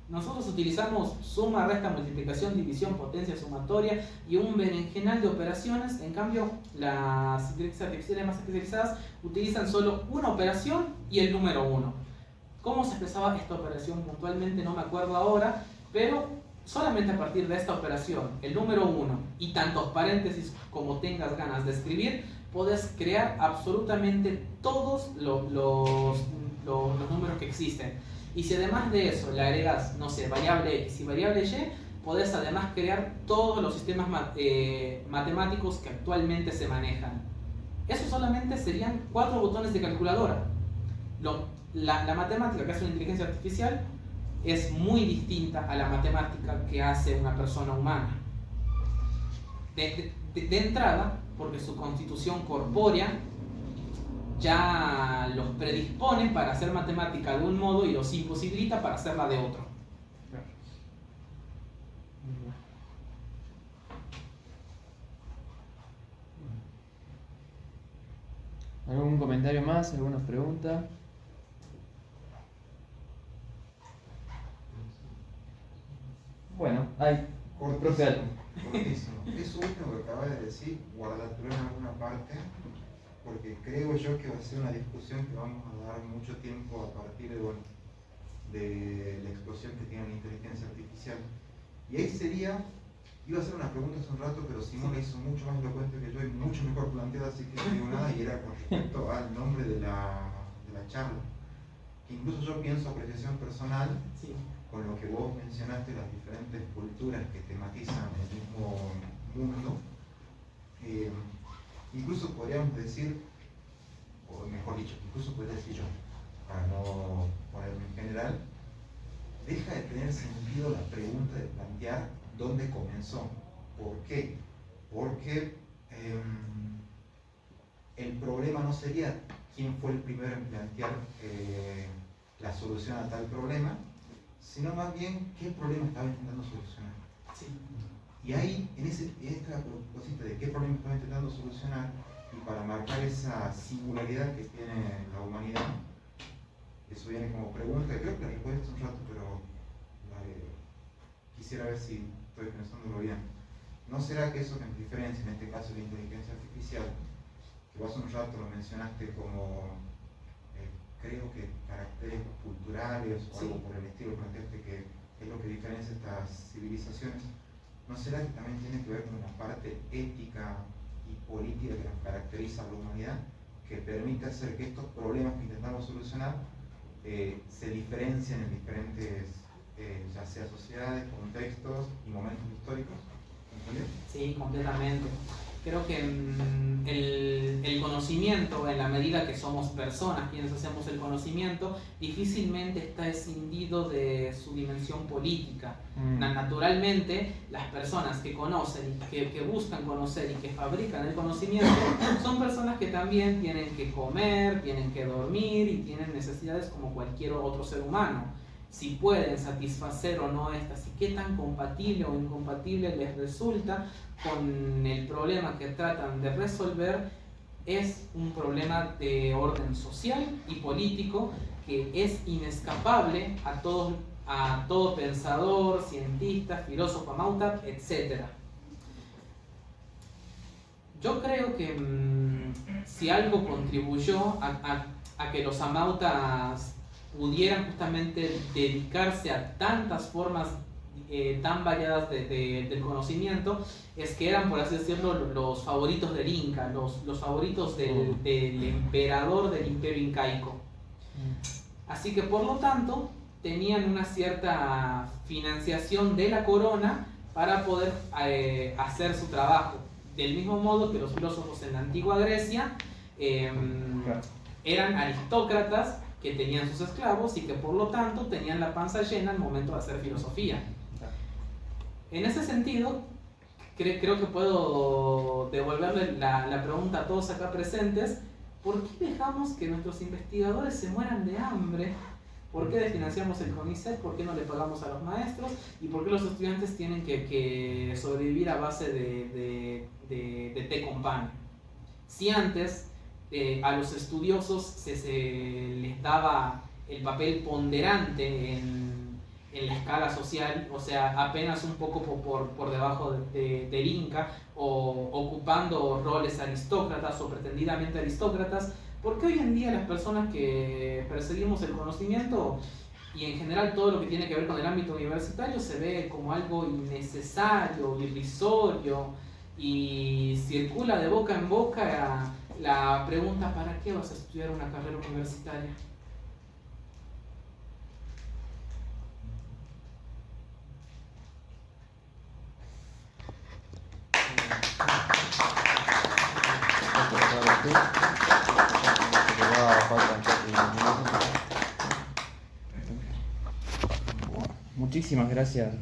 Nosotros utilizamos suma, resta, multiplicación, división, potencia, sumatoria y un berenjenal de operaciones. En cambio, las inteligencias artificiales más especializadas utilizan solo una operación y el número 1. ¿Cómo se expresaba esta operación puntualmente? No me acuerdo ahora, pero solamente a partir de esta operación, el número 1 y tantos paréntesis como tengas ganas de escribir, podés crear absolutamente todos los números que existen. Y si además de eso le agregas, no sé, variable X y variable Y, podés además crear todos los sistemas matemáticos que actualmente se manejan. Eso solamente serían 4 botones de calculadora. La matemática que hace una inteligencia artificial es muy distinta a la matemática que hace una persona humana. De entrada, porque su constitución corpórea ya los predispone para hacer matemática de un modo y los imposibilita para hacerla de otro. ¿Algún comentario más? ¿Alguna pregunta? Bueno, hay. Cortísimo. Eso último que acabas de decir, guardatelo en alguna parte, porque creo yo que va a ser una discusión que vamos a dar mucho tiempo a partir de la explosión que tiene la inteligencia artificial. Y ahí sería, iba a hacer una pregunta hace un rato, pero Simón la hizo mucho más elocuente que yo y mucho mejor planteada, así que no digo nada, y era con respecto al nombre de la charla. Que incluso yo pienso apreciación personal, Sí. con lo que vos mencionaste, las diferentes culturas que tematizan el mismo mundo. Incluso podríamos decir, o mejor dicho, incluso podría decir yo, para no ponerme en general, deja de tener sentido la pregunta de plantear dónde comenzó. ¿Por qué? Porque el problema no sería quién fue el primero en plantear la solución a tal problema, sino más bien qué problema estaba intentando solucionar. Sí. Y ahí, en esta cosita de qué problema estaba intentando solucionar, y para marcar esa singularidad que tiene la humanidad, eso viene como pregunta, creo que la respuesta un rato, pero quisiera ver si estoy pensándolo bien. ¿No será que eso que nos diferencia, en este caso la inteligencia artificial, que vos un rato lo mencionaste como creo que caracteres culturales o algo por el estilo, planteaste que es lo que diferencia estas civilizaciones, ¿no será que también tiene que ver con una parte ética y política que nos caracteriza a la humanidad, que permite hacer que estos problemas que intentamos solucionar se diferencien en diferentes, ya sea sociedades, contextos y momentos históricos? ¿Entendido? Sí, completamente. Creo que el conocimiento, en la medida que somos personas quienes hacemos el conocimiento, difícilmente está escindido de su dimensión política. Naturalmente, las personas que conocen y que buscan conocer y que fabrican el conocimiento son personas que también tienen que comer, tienen que dormir y tienen necesidades como cualquier otro ser humano. Si pueden satisfacer o no estas y qué tan compatible o incompatible les resulta con el problema que tratan de resolver, es un problema de orden social y político que es inescapable a todo pensador, cientista, filósofo, amauta, etc. Yo creo que si algo contribuyó a que los amautas pudieran justamente dedicarse a tantas formas tan variadas del conocimiento, es que eran, por así decirlo, los favoritos del Inca, los favoritos del emperador del imperio incaico. Así que por lo tanto, tenían una cierta financiación de la corona para poder hacer su trabajo. Del mismo modo que los filósofos en la antigua Grecia eran aristócratas que tenían sus esclavos y que por lo tanto tenían la panza llena al momento de hacer filosofía. En ese sentido, creo que puedo devolverle la pregunta a todos acá presentes: ¿por qué dejamos que nuestros investigadores se mueran de hambre? ¿Por qué desfinanciamos el CONICET? ¿Por qué no le pagamos a los maestros? ¿Y por qué los estudiantes tienen que sobrevivir a base de té con pan? Si antes a los estudiosos se les daba el papel ponderante en la escala social, o sea, apenas un poco por debajo del Inca, o ocupando roles aristócratas o pretendidamente aristócratas, ¿por qué hoy en día las personas que perseguimos el conocimiento y en general todo lo que tiene que ver con el ámbito universitario se ve como algo innecesario, irrisorio, y circula de boca en boca la pregunta: ¿para qué vas a estudiar una carrera universitaria? Muchísimas gracias.